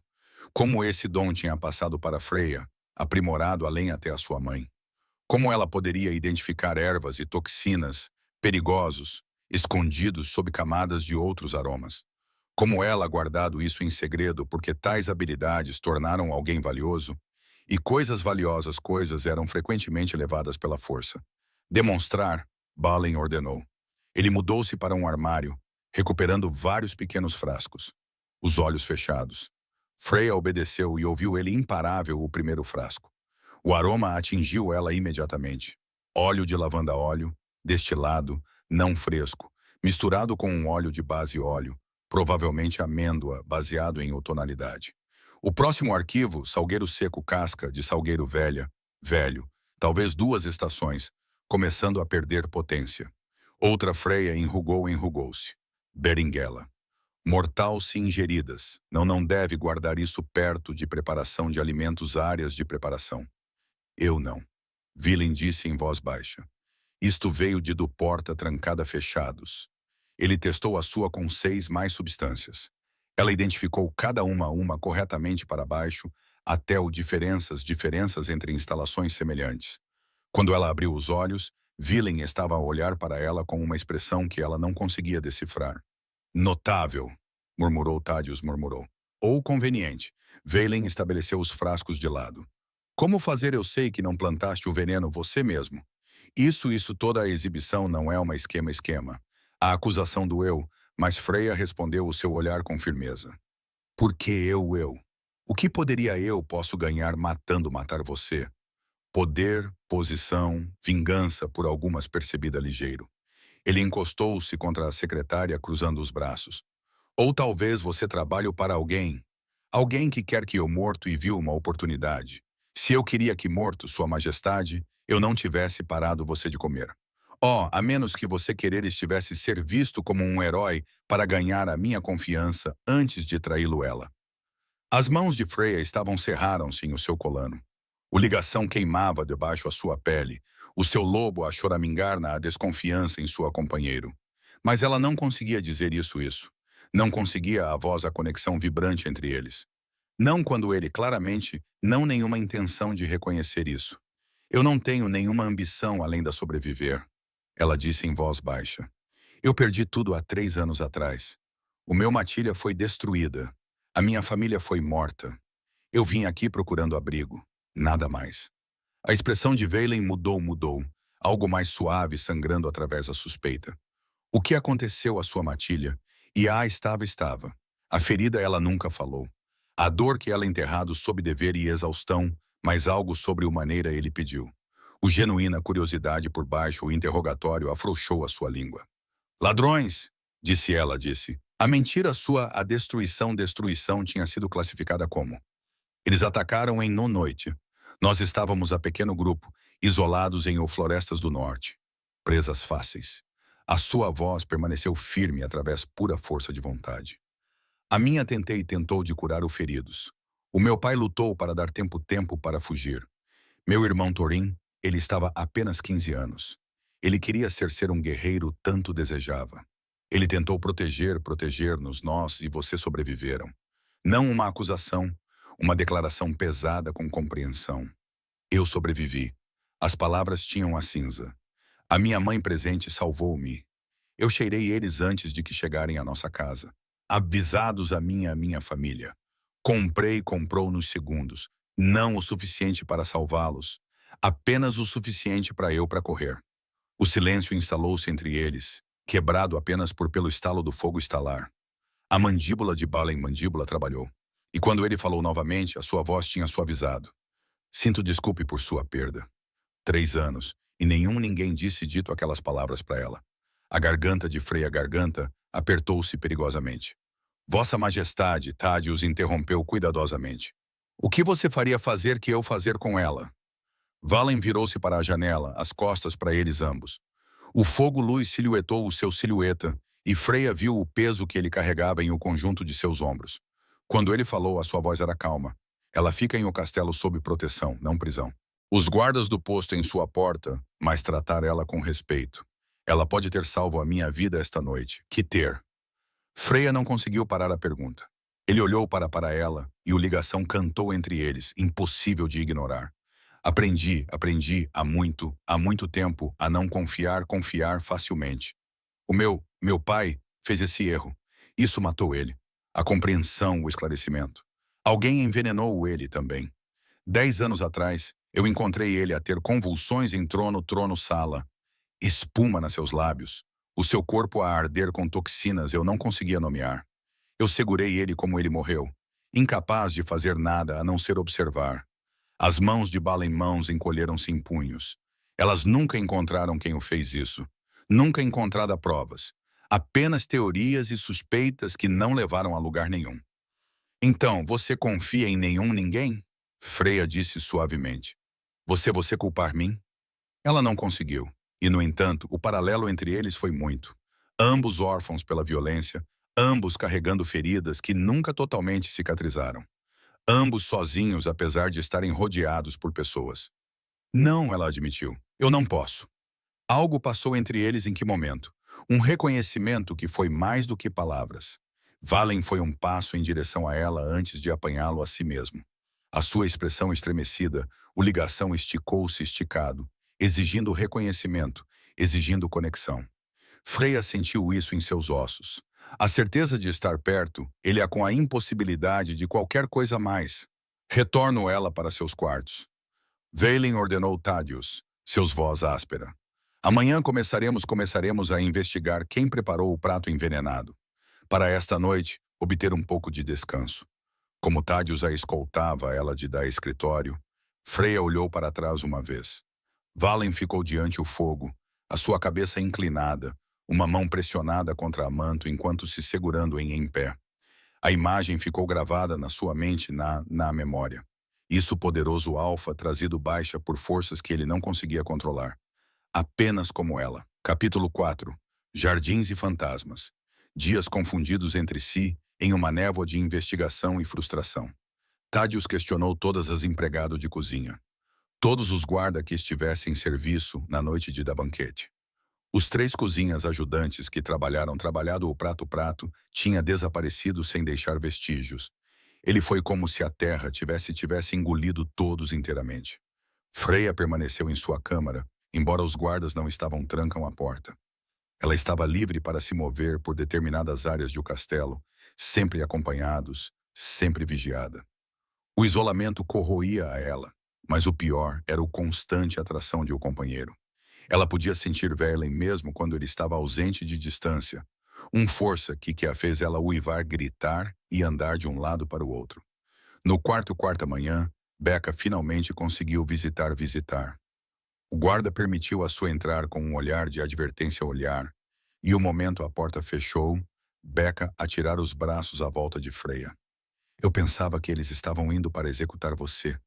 Como esse dom tinha passado para Freya, aprimorado além até a sua mãe. Como ela poderia identificar ervas e toxinas, perigosos, escondidos sob camadas de outros aromas. Como ela guardado isso em segredo porque tais habilidades tornaram alguém valioso, e valiosas eram frequentemente levadas pela força. Demonstrar, Balin ordenou. Ele mudou-se para um armário, recuperando vários pequenos frascos. Os olhos fechados. Freya obedeceu e ouviu ele imparável o primeiro frasco. O aroma atingiu ela imediatamente. Óleo de lavanda-óleo, destilado, não fresco, misturado com um óleo de base óleo, provavelmente amêndoa, baseado em tonalidade. O próximo arquivo, salgueiro seco casca de salgueiro velha, velho, talvez 2 estações, começando a perder potência. Outra freia enrugou-se. Beringuela. Mortal se ingeridas. Não deve guardar isso perto de preparação de alimentos áreas de preparação. Eu não. Villain disse em voz baixa. Isto veio de do porta trancada fechados. Ele testou a sua com 6 mais substâncias. Ela identificou cada uma corretamente para baixo, até o diferenças entre instalações semelhantes. Quando ela abriu os olhos, Villain estava a olhar para ela com uma expressão que ela não conseguia decifrar. Notável, murmurou Thaddeus, murmurou. Ou conveniente. Valen estabeleceu os frascos de lado. Como fazer eu sei que não plantaste o veneno você mesmo? Isso toda a exibição não é uma esquema. A acusação doeu, mas Freya respondeu o seu olhar com firmeza. Por que eu? O que poderia eu posso ganhar matando matar você? Poder, posição, vingança por algumas percebida ligeiro. Ele encostou-se contra a secretária cruzando os braços. Ou talvez você trabalhe para alguém. Alguém que quer que eu morto e viu uma oportunidade. Se eu queria que morto, Sua Majestade, eu não tivesse parado você de comer. Oh, a menos que você querer estivesse ser visto como um herói para ganhar a minha confiança antes de traí-lo ela. As mãos de Freya cerraram-se em o seu colano. O ligação queimava debaixo a sua pele, o seu lobo a choramingar na desconfiança em sua companheiro. Mas ela não conseguia dizer isso. Não conseguia a voz a conexão vibrante entre eles. Não quando ele claramente não nenhuma intenção de reconhecer isso. Eu não tenho nenhuma ambição além da sobreviver, ela disse em voz baixa. Eu perdi tudo há 3 anos atrás. O meu matilha foi destruída. A minha família foi morta. Eu vim aqui procurando abrigo. Nada mais. A expressão de Valen mudou. Algo mais suave sangrando através da suspeita. O que aconteceu à sua matilha? E estava. A ferida ela nunca falou. A dor que ela enterrado sob dever e exaustão, mas algo sobre o maneira ele pediu. O genuína curiosidade por baixo o interrogatório afrouxou a sua língua. Ladrões, disse ela. A mentira sua, a destruição tinha sido classificada como. Eles atacaram em noite. Nós estávamos a pequeno grupo, isolados em florestas do norte. Presas fáceis. A sua voz permaneceu firme através pura força de vontade. A minha tentou de curar os feridos. O meu pai lutou para dar tempo para fugir. Meu irmão Thorin, ele estava apenas 15 anos. Ele queria ser um guerreiro tanto desejava. Ele tentou proteger-nos nós e você sobreviveram. Não uma acusação, uma declaração pesada com compreensão. Eu sobrevivi. As palavras tinham a cinza. A minha mãe presente salvou-me. Eu cheirei eles antes de que chegarem à nossa casa. Avisados a minha família. Comprou nos segundos. Não o suficiente para salvá-los. Apenas o suficiente para correr. O silêncio instalou-se entre eles, quebrado apenas pelo estalo do fogo estalar. A mandíbula de Balin mandíbula trabalhou. E quando ele falou novamente, a sua voz tinha suavizado. Sinto desculpe por sua perda. 3 anos, e ninguém dito aquelas palavras para ela. A garganta de Freya apertou-se perigosamente. Vossa Majestade, Thaddeus interrompeu cuidadosamente. O que você faria fazer que eu fazer com ela? Valen virou-se para a janela, as costas para eles ambos. O fogo-luz silhuetou o seu silhueta, e Freya viu o peso que ele carregava em o conjunto de seus ombros. Quando ele falou, a sua voz era calma. Ela fica em o castelo sob proteção, não prisão. Os guardas do posto em sua porta, mas tratar ela com respeito. Ela pode ter salvo a minha vida esta noite. Que ter? Freya não conseguiu parar a pergunta. Ele olhou para ela, e o ligação cantou entre eles, impossível de ignorar. Aprendi há muito tempo a não confiar facilmente. O meu pai fez esse erro. Isso matou ele. A compreensão, o esclarecimento. Alguém envenenou ele também. 10 anos atrás, eu encontrei ele a ter convulsões em trono-sala. Espuma nos seus lábios. O seu corpo a arder com toxinas eu não conseguia nomear. Eu segurei ele como ele morreu. Incapaz de fazer nada a não ser observar. As mãos de Balin encolheram-se em punhos. Elas nunca encontraram quem o fez isso. Nunca encontrado provas. Apenas teorias e suspeitas que não levaram a lugar nenhum. Então, você confia em nenhum ninguém? Freya disse suavemente. Você culpar mim? Ela não conseguiu. E, no entanto, o paralelo entre eles foi muito. Ambos órfãos pela violência, ambos carregando feridas que nunca totalmente cicatrizaram. Ambos sozinhos, apesar de estarem rodeados por pessoas. Não, ela admitiu. Eu não posso. Algo passou entre eles em que momento? Um reconhecimento que foi mais do que palavras. Valen foi um passo em direção a ela antes de apanhá-lo a si mesmo. A sua expressão estremecida, o ligação esticou-se esticado, exigindo reconhecimento, exigindo conexão. Freya sentiu isso em seus ossos. A certeza de estar perto, ele a com a impossibilidade de qualquer coisa mais. Retorno ela para seus quartos. Valen ordenou Thaddeus, seus voz áspera. Amanhã começaremos a investigar quem preparou o prato envenenado. Para esta noite, obter um pouco de descanso. Como Thaddeus a escoltava ela de dar escritório, Freya olhou para trás uma vez. Valen ficou diante o fogo, a sua cabeça inclinada, uma mão pressionada contra a manto enquanto se segurando em pé. A imagem ficou gravada na sua mente na memória. Isso poderoso alfa trazido baixa por forças que ele não conseguia controlar. Apenas como ela. Capítulo 4. Jardins e fantasmas. Dias confundidos entre si, em uma névoa de investigação e frustração. Thaddeus questionou todas as empregadas de cozinha. Todos os guardas que estivessem em serviço na noite da banquete. Os 3 cozinhas ajudantes que trabalhado o prato tinha desaparecido sem deixar vestígios. Ele foi como se a terra tivesse engolido todos inteiramente. Freya permaneceu em sua câmara, embora os guardas não estavam trancam a porta. Ela estava livre para se mover por determinadas áreas do castelo, sempre acompanhados, sempre vigiada. O isolamento corroía a ela, mas o pior era o constante atração de um companheiro. Ela podia sentir Verlaine mesmo quando ele estava ausente de distância. Força que a fez ela uivar, gritar e andar de um lado para o outro. No quarta manhã, Becca finalmente conseguiu visitar. O guarda permitiu a sua entrar com um olhar de advertência ao olhar, e o momento a porta fechou, Becca a tirar os braços à volta de Freya. Eu pensava que eles estavam indo para executar você.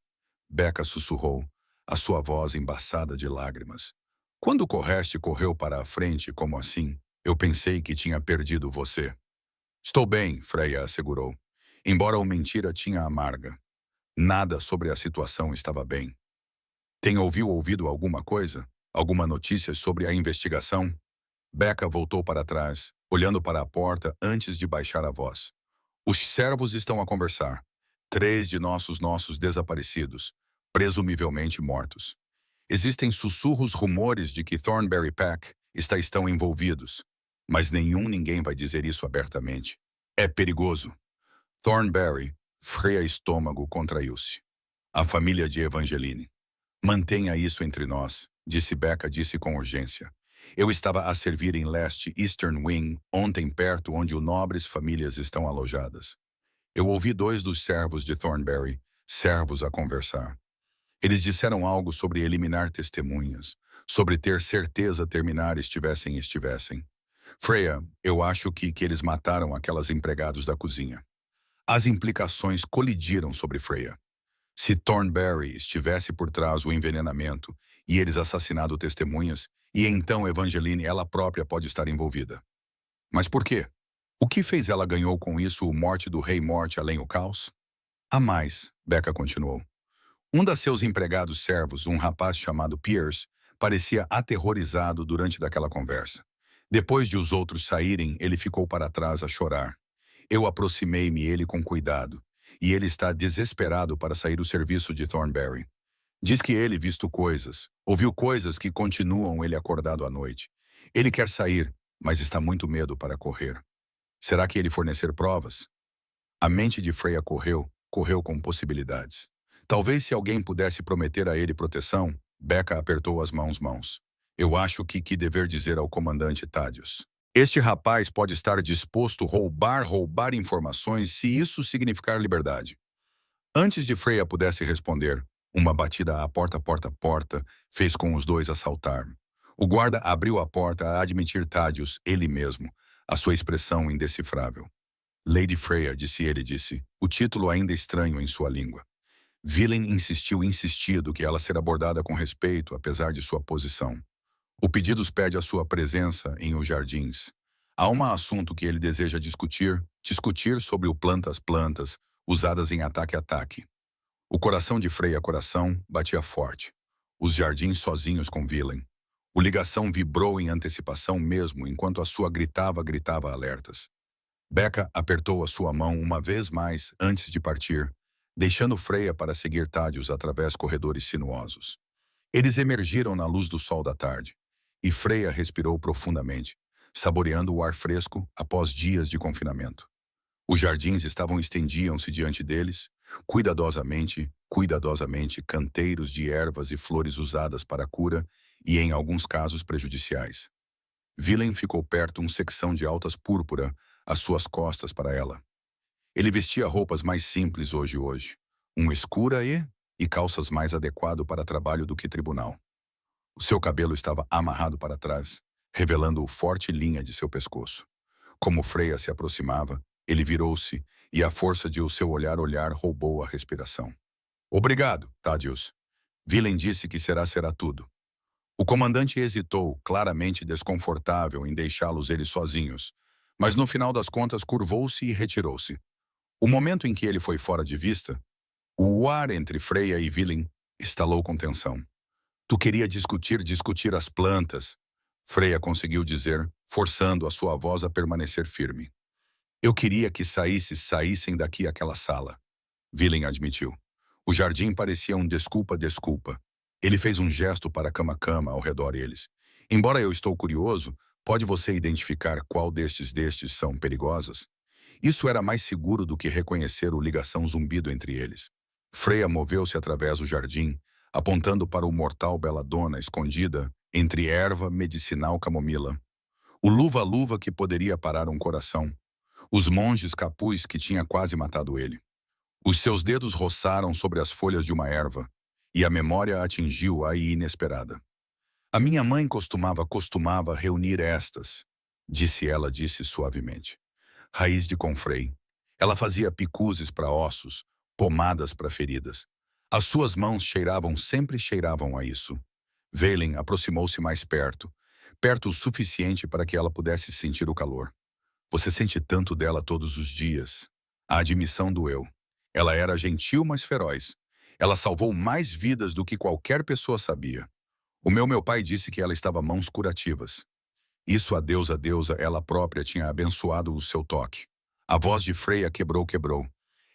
Becca sussurrou, a sua voz embaçada de lágrimas. Quando correu para a frente como assim, eu pensei que tinha perdido você. Estou bem, Freya assegurou. Embora a mentira tinha amarga. Nada sobre a situação estava bem. Tem ouvido alguma coisa? Alguma notícia sobre a investigação? Becca voltou para trás, olhando para a porta antes de baixar a voz. Os servos estão a conversar. 3 de nossos desaparecidos, presumivelmente mortos. Existem rumores de que Thornberry Pack estão envolvidos, mas ninguém vai dizer isso abertamente. É perigoso. Thornberry, Freya estômago contraiu-se. A família de Evangeline. Mantenha isso entre nós, Becca disse com urgência. Eu estava a servir em leste Eastern Wing, ontem perto onde os nobres famílias estão alojadas. Eu ouvi 2 dos servos de Thornberry, servos a conversar. Eles disseram algo sobre eliminar testemunhas, sobre ter certeza terminar estivessem. Freya, eu acho que eles mataram aquelas empregados da cozinha. As implicações colidiram sobre Freya. Se Thornberry estivesse por trás do envenenamento e eles assassinado testemunhas, e então Evangeline ela própria pode estar envolvida. Mas por quê? O que fez ela ganhou com isso o morte do Rei Morte além o caos? A mais, Becca continuou. Um dos seus empregados servos, um rapaz chamado Pierce, parecia aterrorizado durante daquela conversa. Depois de os outros saírem, ele ficou para trás a chorar. Eu aproximei-me ele com cuidado, e ele está desesperado para sair do serviço de Thornberry. Diz que ele ouviu coisas que continuam ele acordado à noite. Ele quer sair, mas está muito medo para correr. Será que ele fornecer provas? A mente de Freya correu com possibilidades. Talvez se alguém pudesse prometer a ele proteção, Becca apertou as mãos. Eu acho que dever dizer ao comandante Thaddeus. Este rapaz pode estar disposto a roubar informações se isso significar liberdade. Antes de Freya pudesse responder, Uma batida a porta, porta, porta, fez com os dois a saltar. O guarda abriu a porta a admitir Thaddeus, ele mesmo, a sua expressão indecifrável. Lady Freya, disse ele, disse, o título ainda estranho em sua língua. Villain insistiu insistido que ela ser abordada com respeito, apesar de sua posição. O pedido pede a sua presença em os jardins. Há um assunto que ele deseja discutir sobre o plantas usadas em ataque-ataque. O coração de Freya Coração batia forte. Os jardins sozinhos com Villain. O ligação vibrou em antecipação mesmo, enquanto a sua gritava alertas. Becca apertou a sua mão uma vez mais antes de partir, deixando Freya para seguir Thaddeus através corredores sinuosos. Eles emergiram na luz do sol da tarde, e Freya respirou profundamente, saboreando o ar fresco após dias de confinamento. Os jardins estendiam-se diante deles, cuidadosamente, canteiros de ervas e flores usadas para a cura e, em alguns casos, prejudiciais. Villain ficou perto secção de altas púrpura, às suas costas para ela. Ele vestia roupas mais simples hoje. Escura e calças mais adequado para trabalho do que tribunal. O seu cabelo estava amarrado para trás, revelando a forte linha de seu pescoço. Como Freya se aproximava, ele virou-se e a força de o seu olhar roubou a respiração. Obrigado, Thaddeus. Villain disse que será tudo. O comandante hesitou, claramente desconfortável em deixá-los eles sozinhos, mas no final das contas curvou-se e retirou-se. O momento em que ele foi fora de vista, o ar entre Freya e Villain estalou com tensão. Tu queria discutir as plantas, Freya conseguiu dizer, forçando a sua voz a permanecer firme. Eu queria que saíssem daqui aquela sala, Villain admitiu. O jardim parecia desculpa. Ele fez um gesto para a cama ao redor deles. Embora eu estou curioso, pode você identificar qual destes são perigosas? Isso era mais seguro do que reconhecer o ligação zumbido entre eles. Freya moveu-se através do jardim, apontando para o mortal beladona escondida entre erva medicinal camomila. O luva-luva que poderia parar um coração. Os monges capuz que tinha quase matado ele. Os seus dedos roçaram sobre as folhas de uma erva, e a memória atingiu a inesperada. A minha mãe costumava reunir estas, disse suavemente. Raiz de confrei. Ela fazia picuzes para ossos, pomadas para feridas. As suas mãos sempre cheiravam a isso. Velen aproximou-se mais perto o suficiente para que ela pudesse sentir o calor. Você sente tanto dela todos os dias. A admissão doeu. Ela era gentil, mas feroz. Ela salvou mais vidas do que qualquer pessoa sabia. O meu pai disse que ela estava mãos curativas. Isso a deusa, ela própria tinha abençoado o seu toque. A voz de Freya quebrou.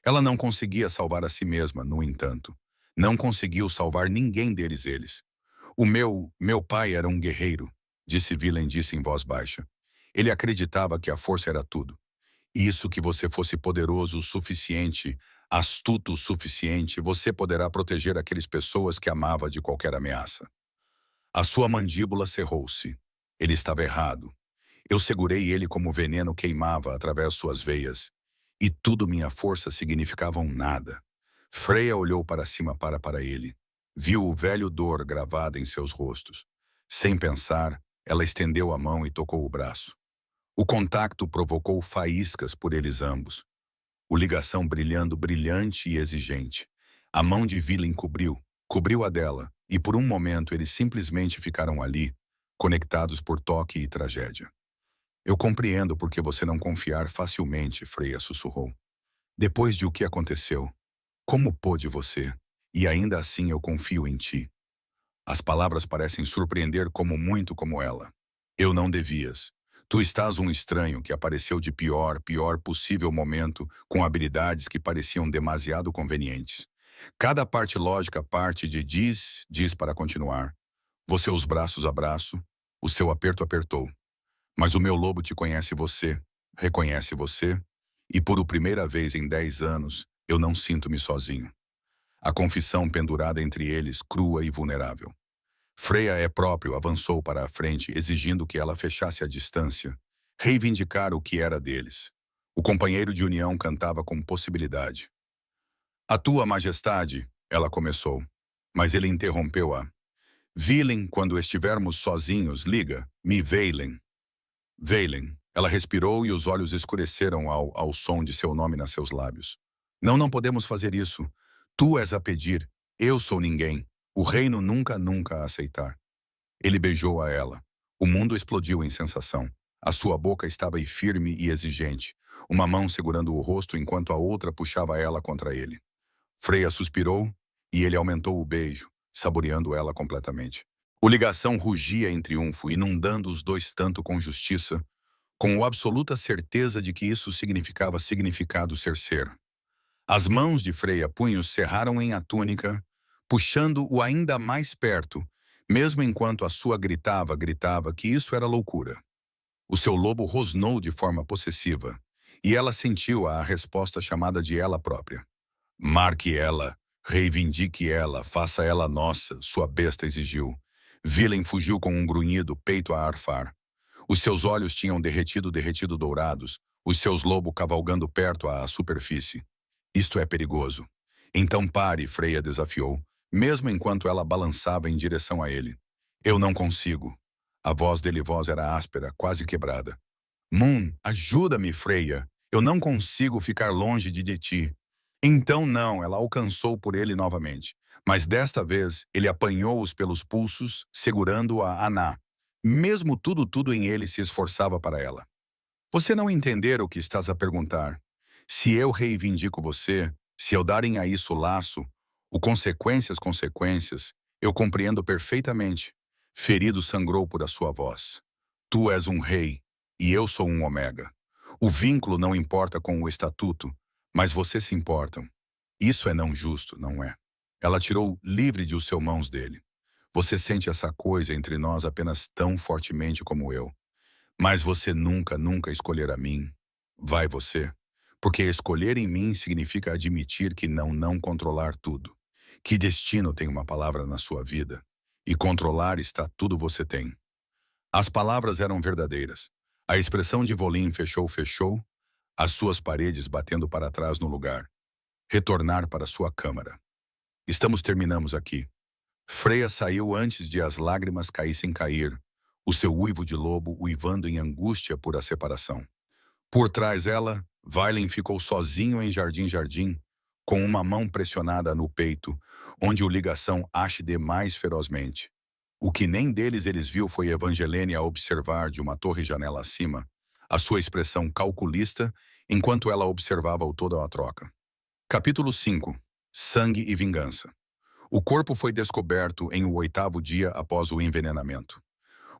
Ela não conseguia salvar a si mesma, no entanto. Não conseguiu salvar ninguém eles. O meu pai era um guerreiro, disse Villain em voz baixa. Ele acreditava que a força era tudo. Isso que você fosse poderoso o suficiente, astuto o suficiente, você poderá proteger aquelas pessoas que amava de qualquer ameaça. A sua mandíbula cerrou-se. Ele estava errado. Eu segurei ele como o veneno queimava através suas veias. E tudo minha força significava nada. Freya olhou para cima para ele. Viu o velho dor gravada em seus rostos. Sem pensar, ela estendeu a mão e tocou o braço. O contacto provocou faíscas por eles ambos. O ligação brilhando brilhante e exigente. A mão de Villain cobriu a dela, e por um momento eles simplesmente ficaram ali, conectados por toque e tragédia. Eu compreendo por que você não confiar facilmente, Freya sussurrou. Depois de o que aconteceu, como pôde você? E ainda assim eu confio em ti. As palavras parecem surpreender muito como ela. Eu não devias. Tu estás um estranho que apareceu de pior possível momento, com habilidades que pareciam demasiado convenientes. Cada parte lógica parte de diz para continuar. Você os braços abraço, o seu aperto apertou. Mas o meu lobo te reconhece você, e por primeira vez em 10 anos, eu não sinto-me sozinho. A confissão pendurada entre eles, crua e vulnerável. Freya avançou para a frente, exigindo que ela fechasse a distância, reivindicar o que era deles. O companheiro de união cantava com possibilidade. A tua majestade, ela começou. Mas ele interrompeu-a. Velen, quando estivermos sozinhos, liga-me, Velen. Velen. Ela respirou e os olhos escureceram ao som de seu nome nas seus lábios. Não, não podemos fazer isso. Tu és a pedir. Eu sou ninguém. O reino nunca, nunca a aceitar. Ele beijou a ela. O mundo explodiu em sensação. A sua boca estava aí firme e exigente, uma mão segurando o rosto enquanto a outra puxava ela contra ele. Freya suspirou e ele aumentou o beijo, saboreando ela completamente. O ligação rugia em triunfo, inundando os dois tanto com justiça, com a absoluta certeza de que isso significava significado ser. As mãos de Freya punhos cerraram em a túnica, puxando-o ainda mais perto, mesmo enquanto a sua gritava que isso era loucura. O seu lobo rosnou de forma possessiva, e ela sentiu a resposta chamada de ela própria. Marque ela, reivindique ela, faça ela nossa, sua besta exigiu. Villain fugiu com um grunhido, peito a arfar. Os seus olhos tinham derretido dourados, os seus lobos cavalgando perto à superfície. Isto é perigoso. Então pare, Freya desafiou, mesmo enquanto ela balançava em direção a ele. Eu não consigo. A voz dele era áspera, quase quebrada. Moon, ajuda-me, Freya. Eu não consigo ficar longe de ti. Então não, ela alcançou por ele novamente. Mas desta vez, ele apanhou-os pelos pulsos, segurando-a Aná. Mesmo tudo em ele se esforçava para ela. Você não entender o que estás a perguntar. Se eu reivindico você, se eu darem a isso laço, o consequências, eu compreendo perfeitamente. Ferido sangrou por a sua voz. Tu és um rei, e eu sou um ômega. O vínculo não importa com o estatuto, mas vocês se importam. Isso é não justo, não é? Ela tirou livre de os seus mãos dele. Você sente essa coisa entre nós apenas tão fortemente como eu. Mas você nunca, nunca escolherá mim. Vai você. Porque escolher em mim significa admitir que não controlar tudo. Que destino tem uma palavra na sua vida. E controlar está tudo você tem. As palavras eram verdadeiras. A expressão de Volin fechou, as suas paredes batendo para trás no lugar. Retornar para sua câmara. Terminamos aqui. Freya saiu antes de as lágrimas cair, o seu uivo de lobo uivando em angústia por a separação. Por trás ela, Valen ficou sozinho em jardim, com uma mão pressionada no peito, onde o ligação ache mais ferozmente. O que nem deles eles viu foi Evangeline a observar de uma torre-janela acima, a sua expressão calculista, enquanto ela observava o toda a troca. Capítulo 5. Sangue e vingança. O corpo foi descoberto em o 8º dia após o envenenamento.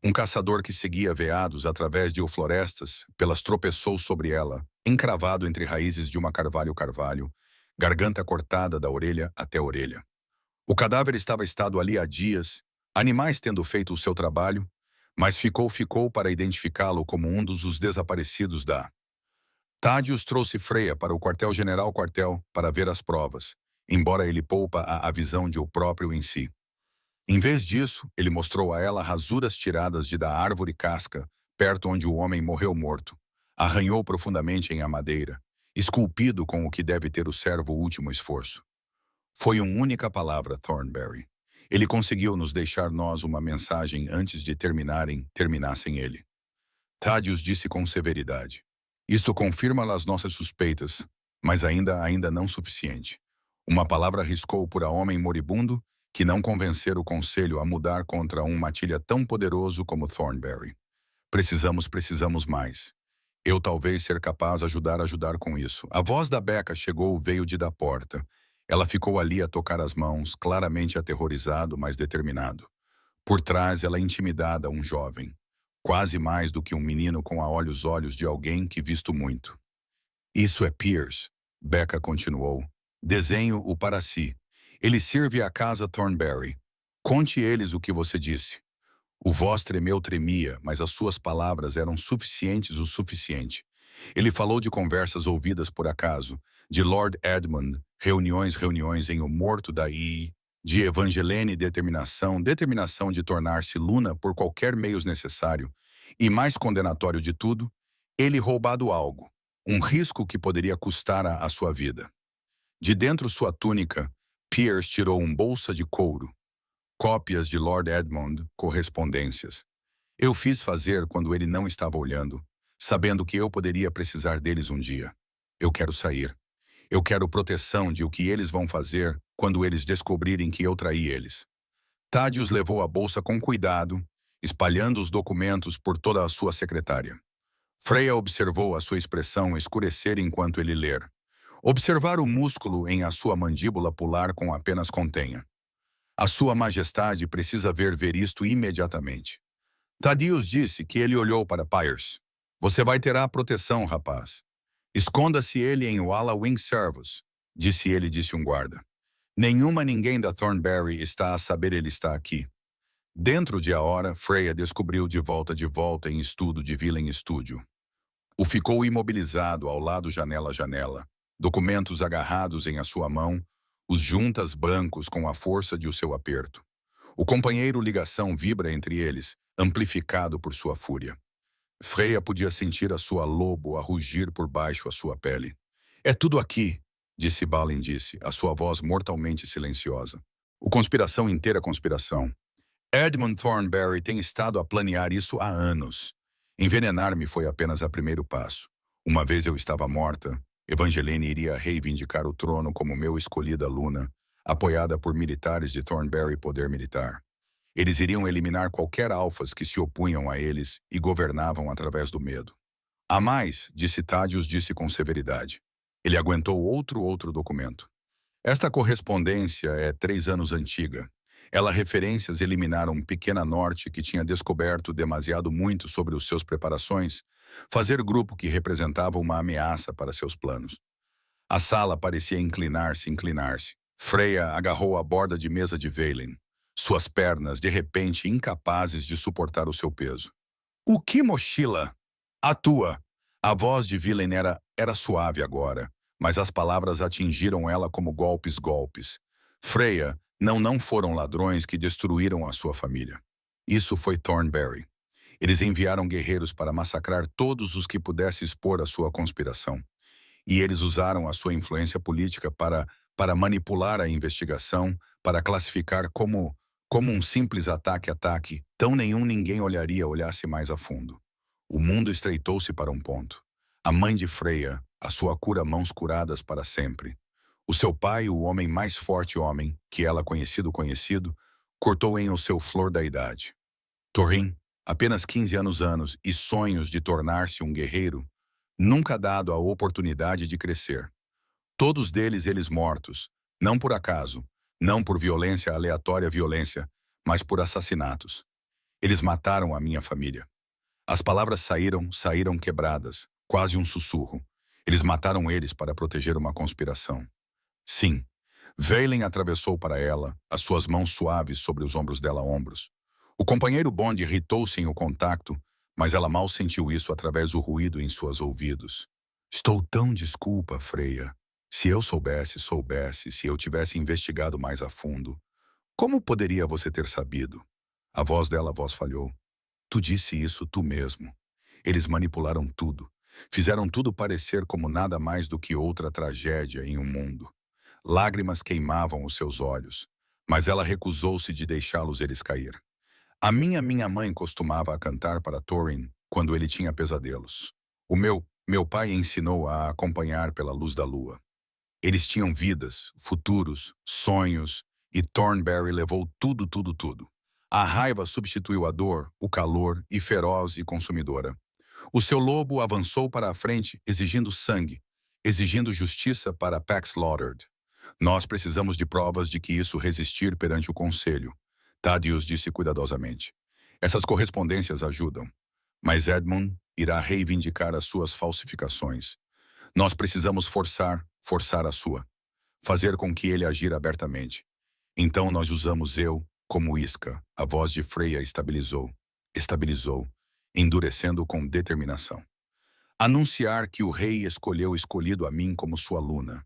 Um caçador que seguia veados através de florestas pelas tropeçou sobre ela, encravado entre raízes de uma carvalho, garganta cortada da orelha até a orelha. O cadáver estado ali há dias, animais tendo feito o seu trabalho, mas ficou para identificá-lo como um dos desaparecidos da. Tádios trouxe Freya para o quartel-general para ver as provas, embora ele poupa a visão de o próprio em si. Em vez disso, ele mostrou a ela rasuras tiradas da árvore casca, perto onde o homem morreu morto. Arranhou profundamente em a madeira, esculpido com o que deve ter o servo último esforço. Foi uma única palavra, Thornberry. Ele conseguiu nos deixar nós uma mensagem antes de terminassem ele. Tádios disse com severidade. Isto confirma as nossas suspeitas, mas ainda não suficiente. Uma palavra riscou por a homem moribundo que não convencer o conselho a mudar contra um matilha tão poderoso como Thornberry. Precisamos mais. Eu talvez ser capaz de ajudar com isso. A voz da Becca veio da porta. Ela ficou ali a tocar as mãos, claramente aterrorizado, mas determinado. Por trás, ela intimidada um jovem. Quase mais do que um menino com olhos de alguém que visto muito. Isso é Pierce, Becca continuou. Desenho-o para si. Ele serve à casa Thornberry. Conte eles o que você disse. O voz tremia, mas as suas palavras eram suficientes o suficiente. Ele falou de conversas ouvidas por acaso, de Lord Edmund, reuniões em o morto daí, de Evangeline determinação de tornar-se Luna por qualquer meios necessário, e mais condenatório de tudo, ele roubado algo, um risco que poderia custar a sua vida. De dentro sua túnica, Pierce tirou bolsa de couro. Cópias de Lord Edmund, correspondências. Eu fiz fazer quando ele não estava olhando, sabendo que eu poderia precisar deles um dia. Eu quero sair. Eu quero proteção de o que eles vão fazer quando eles descobrirem que eu traí eles. Thaddeus levou a bolsa com cuidado, espalhando os documentos por toda a sua secretária. Freya observou a sua expressão escurecer enquanto ele ler. Observar o músculo em a sua mandíbula pular com apenas contenha. A sua majestade precisa ver isto imediatamente. Thaddeus disse que ele olhou para Pierce. Você vai ter a proteção, rapaz. Esconda-se ele em Walla Wing Service, disse um guarda. Ninguém da Thornberry está a saber ele está aqui. Dentro de a hora, Freya descobriu de volta em estudo de Villain Studio. O ficou imobilizado ao lado janela a janela, documentos agarrados em a sua mão, os juntas brancos com a força de o seu aperto. O companheiro ligação vibra entre eles, amplificado por sua fúria. Freya podia sentir a sua lobo a rugir por baixo a sua pele. É tudo aqui, disse Balin, a sua voz mortalmente silenciosa. O conspiração inteira conspiração. Edmund Thornberry tem estado a planear isso há anos. Envenenar-me foi apenas o primeiro passo. Uma vez eu estava morta, Evangeline iria reivindicar o trono como meu escolhida Luna, apoiada por militares de Thornberry Poder Militar. Eles iriam eliminar qualquer alfas que se opunham a eles e governavam através do medo. A mais, Thaddeus disse com severidade. Ele aguentou outro documento. Esta correspondência é 3 anos antiga. Ela referências eliminaram Pequena Norte que tinha descoberto demasiado muito sobre os seus preparações, fazer grupo que representava uma ameaça para seus planos. A sala parecia inclinar-se. Freya agarrou a borda de mesa de Vaylin, suas pernas de repente incapazes de suportar o seu peso. O que mochila? A tua! A voz de Vaylin era suave agora, mas as palavras atingiram ela como golpes. Freya, não foram ladrões que destruíram a sua família. Isso foi Thornberry. Eles enviaram guerreiros para massacrar todos os que pudessem expor a sua conspiração. E eles usaram a sua influência política para manipular a investigação, para classificar como um simples ataque, tão ninguém olhasse mais a fundo. O mundo estreitou-se para um ponto. A mãe de Freya, a sua cura mãos curadas para sempre. O seu pai, o homem mais forte homem, que ela conhecido, cortou em o seu flor da idade. Thorin, apenas 15 anos e sonhos de tornar-se um guerreiro, nunca dado a oportunidade de crescer. Todos eles mortos, não por acaso, não por aleatória violência, mas por assassinatos. Eles mataram a minha família. As palavras saíram quebradas, quase um sussurro. Eles mataram eles para proteger uma conspiração. Sim. Vaylin atravessou para ela, as suas mãos suaves sobre os ombros dela. O companheiro Bond irritou-se em o contato, mas ela mal sentiu isso através do ruído em seus ouvidos. Estou tão desculpa, Freya. Se eu soubesse, se eu tivesse investigado mais a fundo. Como poderia você ter sabido? A voz falhou. Tu disse isso tu mesmo. Eles manipularam tudo. Fizeram tudo parecer como nada mais do que outra tragédia em um mundo. Lágrimas queimavam os seus olhos, mas ela recusou-se de deixá-los eles cair. A minha mãe costumava cantar para Thorin quando ele tinha pesadelos. O meu pai ensinou a acompanhar pela luz da lua. Eles tinham vidas, futuros, sonhos, e Thornberry levou tudo. A raiva substituiu a dor, o calor, e feroz e consumidora. O seu lobo avançou para a frente, exigindo sangue, exigindo justiça para Pax Slaughtered. Nós precisamos de provas de que isso resistir perante o Conselho, Thaddeus disse cuidadosamente. Essas correspondências ajudam, mas Edmund irá reivindicar as suas falsificações. Nós precisamos forçar a sua. Fazer com que ele agir abertamente. Então nós usamos eu como isca. A voz de Freya estabilizou, endurecendo com determinação. Anunciar que o rei escolhido a mim como sua Luna.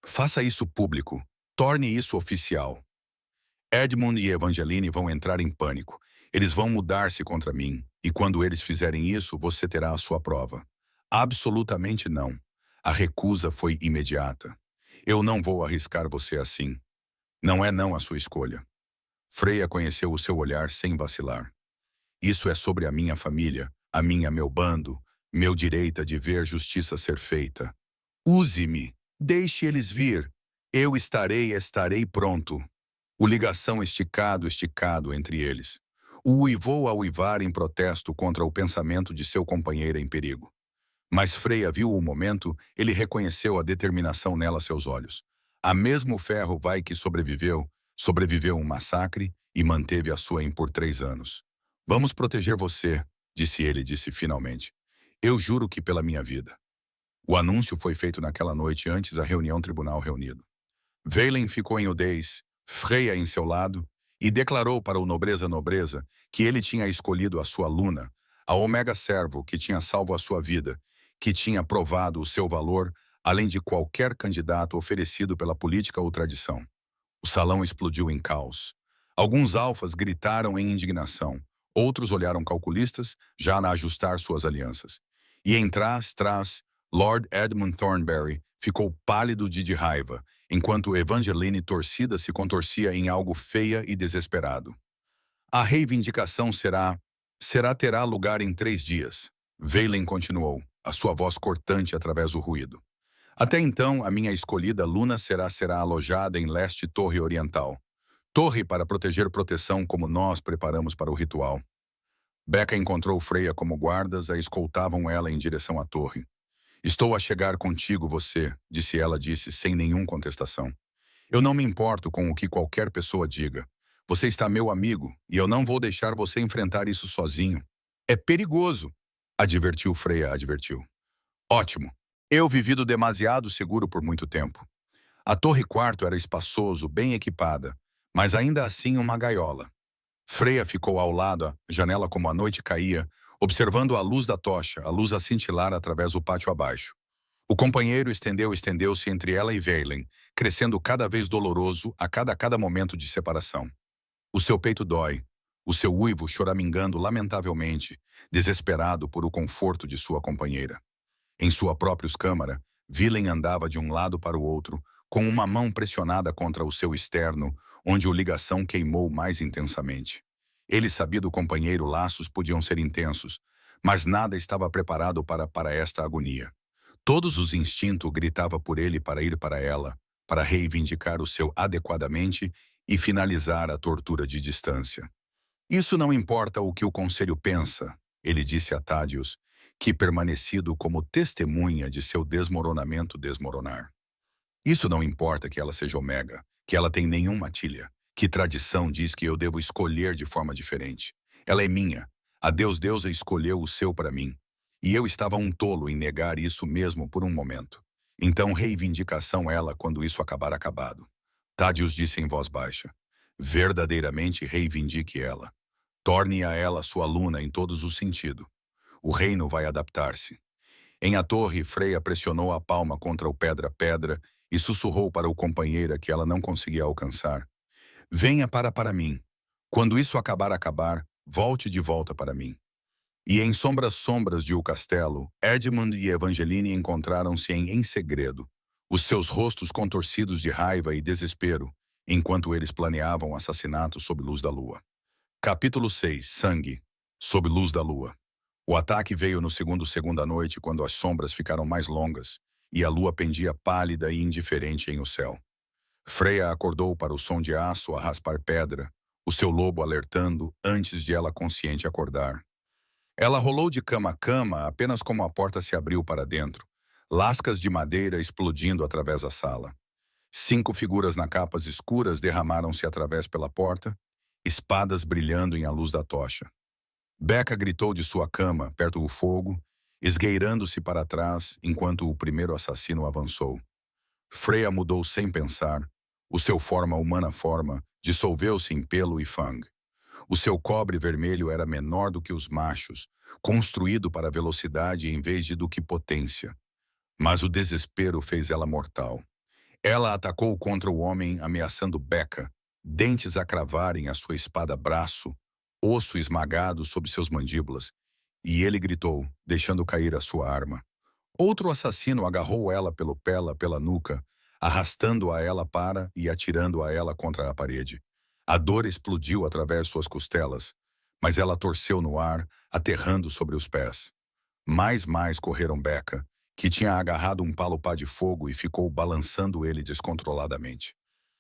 Faça isso público. Torne isso oficial. Edmund e Evangeline vão entrar em pânico. Eles vão mudar-se contra mim. E quando eles fizerem isso, você terá a sua prova. Absolutamente não. A recusa foi imediata. Eu não vou arriscar você assim. Não é não a sua escolha. Freya conheceu o seu olhar sem vacilar. Isso é sobre a minha família, meu bando, meu direito de ver justiça ser feita. Use-me, deixe eles vir. Eu estarei pronto. O ligação esticado entre eles. O uivou a uivar em protesto contra o pensamento de seu companheiro em perigo. Mas Freya viu o momento, ele reconheceu a determinação nela seus olhos. A mesmo ferro vai que sobreviveu um massacre e manteve a sua por 3 anos. Vamos proteger você, disse finalmente. Eu juro que pela minha vida. O anúncio foi feito naquela noite antes da reunião tribunal reunido. Valen ficou em Udez, Freya em seu lado, e declarou para o nobreza que ele tinha escolhido a sua Luna, a Omega Servo que tinha salvo a sua vida, que tinha provado o seu valor, além de qualquer candidato oferecido pela política ou tradição. O salão explodiu em caos. Alguns alfas gritaram em indignação, outros olharam calculistas, já a ajustar suas alianças. E em trás, Lord Edmund Thornberry ficou pálido de raiva, enquanto Evangeline torcida se contorcia em algo feia e desesperado. A reivindicação terá lugar em 3 dias. Valen continuou, a sua voz cortante através do ruído. Até então, a minha escolhida Luna será alojada em leste Torre Oriental. Torre para proteger proteção como nós preparamos para o ritual. Becca encontrou Freya como guardas a escoltavam ela em direção à torre. Estou a chegar contigo, disse ela sem nenhuma contestação. Eu não me importo com o que qualquer pessoa diga. Você está meu amigo e eu não vou deixar você enfrentar isso sozinho. É perigoso, Freya advertiu. Ótimo. Eu vivido demasiado seguro por muito tempo. A torre quarto era espaçoso, bem equipada, mas ainda assim uma gaiola. Freya ficou ao lado, a janela como a noite caía, observando a luz da tocha, a luz a cintilar através do pátio abaixo. O companheiro estendeu-se entre ela e Valen, crescendo cada vez doloroso a cada momento de separação. O seu peito dói, o seu uivo choramingando lamentavelmente, desesperado por o conforto de sua companheira. Em sua própria câmara, Valen andava de um lado para o outro, com uma mão pressionada contra o seu externo, onde o ligação queimou mais intensamente. Ele sabia do companheiro laços podiam ser intensos, mas nada estava preparado para esta agonia. Todos os instintos gritava por ele para ir para ela, para reivindicar o seu adequadamente e finalizar a tortura de distância. Isso não importa o que o conselho pensa, ele disse a Thaddeus, que permanecido como testemunha de seu desmoronamento desmoronar. Isso não importa que ela seja Omega, que ela tem nenhuma matilha, que tradição diz que eu devo escolher de forma diferente. Ela é minha. A deusa escolheu o seu para mim. E eu estava um tolo em negar isso mesmo por um momento. Então reivindicação ela quando isso acabar acabado. Thaddeus disse em voz baixa. Verdadeiramente reivindique ela. Torne a ela sua aluna em todos os sentidos. O reino vai adaptar-se. Em a torre, Freya pressionou a palma contra o pedra e sussurrou para o companheiro que ela não conseguia alcançar. Venha para mim. Quando isso acabar, volte de volta para mim. E em sombras de o castelo, Edmund e Evangeline encontraram-se em segredo, os seus rostos contorcidos de raiva e desespero, enquanto eles planeavam o assassinato sob luz da lua. Capítulo 6. Sangue. Sob luz da lua. O ataque veio no segunda noite, quando as sombras ficaram mais longas e a lua pendia pálida e indiferente em o céu. Freya acordou para o som de aço a raspar pedra, o seu lobo alertando antes de ela consciente acordar. Ela rolou de cama a cama apenas como a porta se abriu para dentro, lascas de madeira explodindo através da sala. 5 figuras na capas escuras derramaram-se através pela porta, espadas brilhando em a luz da tocha. Becca gritou de sua cama, perto do fogo, esgueirando-se para trás enquanto o primeiro assassino avançou. Freya mudou sem pensar. O seu humana forma dissolveu-se em pelo e fang. O seu cobre vermelho era menor do que os machos, construído para velocidade em vez de do que potência. Mas o desespero fez ela mortal. Ela atacou contra o homem, ameaçando Becca, dentes a cravarem a sua espada-braço, osso esmagado sob seus mandíbulas, e ele gritou, deixando cair a sua arma. Outro assassino agarrou ela pela nuca, arrastando-a ela para e atirando-a ela contra a parede. A dor explodiu através suas costelas, mas ela torceu no ar, aterrando sobre os pés. Mais correram Becca, que tinha agarrado um palopá de fogo e ficou balançando ele descontroladamente.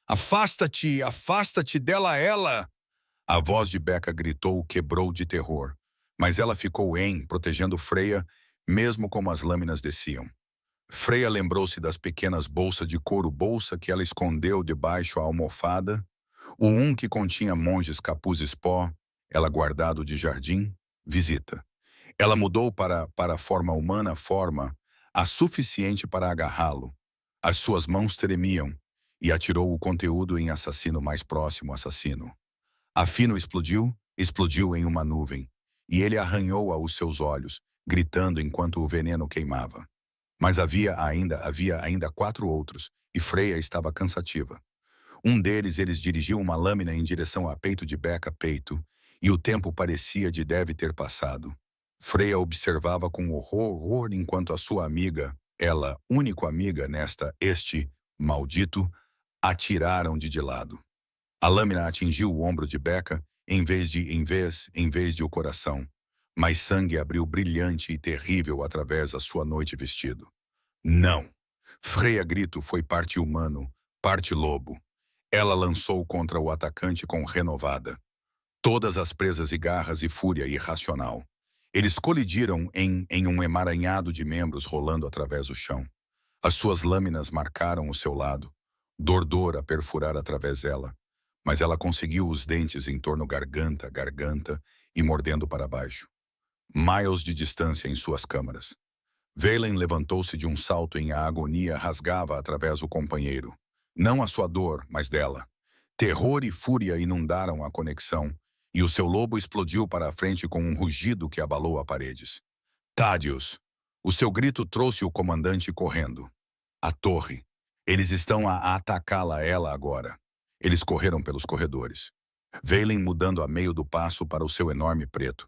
Afasta-te! Afasta-te dela, ela! A voz de Becca gritou, quebrou de terror. Mas ela ficou protegendo Freya, mesmo como as lâminas desciam. Freya lembrou-se das pequenas bolsas de couro bolsa que ela escondeu debaixo a almofada, o um que continha monges capuzes pó, ela guardado de jardim, visita. Ela mudou para a forma humana a suficiente para agarrá-lo. As suas mãos tremiam e atirou o conteúdo em assassino mais próximo assassino. A Fino explodiu em uma nuvem, e ele arranhou aos seus olhos, gritando enquanto o veneno queimava. Mas havia ainda 4 outros, e Freya estava cansativa. Um deles, eles dirigiu uma lâmina em direção a peito de Becca peito, e o tempo parecia de deve ter passado. Freya observava com horror enquanto a sua amiga, ela, único amiga maldito, atiraram de lado. A lâmina atingiu o ombro de Becca em vez de o coração, mas sangue abriu brilhante e terrível através da sua noite vestido. Não! Freya grito foi parte humano, parte lobo. Ela lançou contra o atacante com renovada. Todas as presas e garras e fúria irracional. Eles colidiram em um emaranhado de membros rolando através do chão. As suas lâminas marcaram o seu lado, dor a perfurar através dela, mas ela conseguiu os dentes em torno garganta e mordendo para baixo. Miles de distância em suas câmaras. Valen levantou-se de um salto em a agonia rasgava através do companheiro. Não a sua dor, mas dela. Terror e fúria inundaram a conexão, e o seu lobo explodiu para a frente com um rugido que abalou as paredes. Thaddeus! O seu grito trouxe o comandante correndo. A torre. Eles estão a atacá-la ela agora. Eles correram pelos corredores. Valen mudando a meio do passo para o seu enorme preto.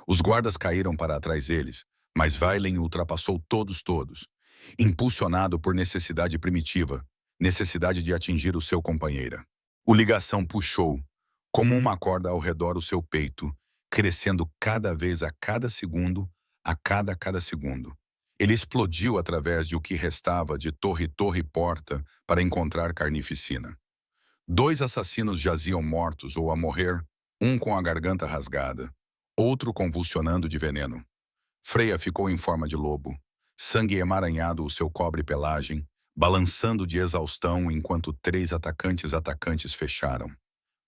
Os guardas caíram para trás deles, mas Valen ultrapassou todos, impulsionado por necessidade primitiva, necessidade de atingir o seu companheira. O ligação puxou, como uma corda ao redor do seu peito, crescendo cada vez a cada segundo, a cada segundo. Ele explodiu através de o que restava de torre porta para encontrar carnificina. 2 assassinos jaziam mortos ou a morrer, um com a garganta rasgada, outro convulsionando de veneno. Freya ficou em forma de lobo, sangue emaranhado o seu cobre-pelagem, balançando de exaustão enquanto 3 atacantes fecharam.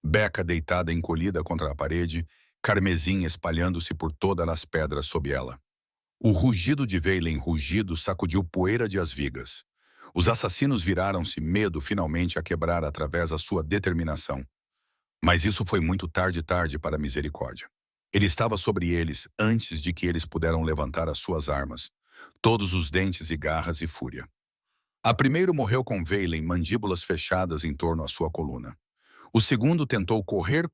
Becca deitada encolhida contra a parede, carmesim espalhando-se por todas as pedras sob ela. O rugido de Valen sacudiu poeira de as vigas. Os assassinos viraram-se, medo finalmente a quebrar através da sua determinação. Mas isso foi muito tarde para a misericórdia. Ele estava sobre eles antes de que eles puderam levantar as suas armas, todos os dentes e garras e fúria. A primeiro morreu com Valen, mandíbulas fechadas em torno à sua coluna. O segundo tentou correr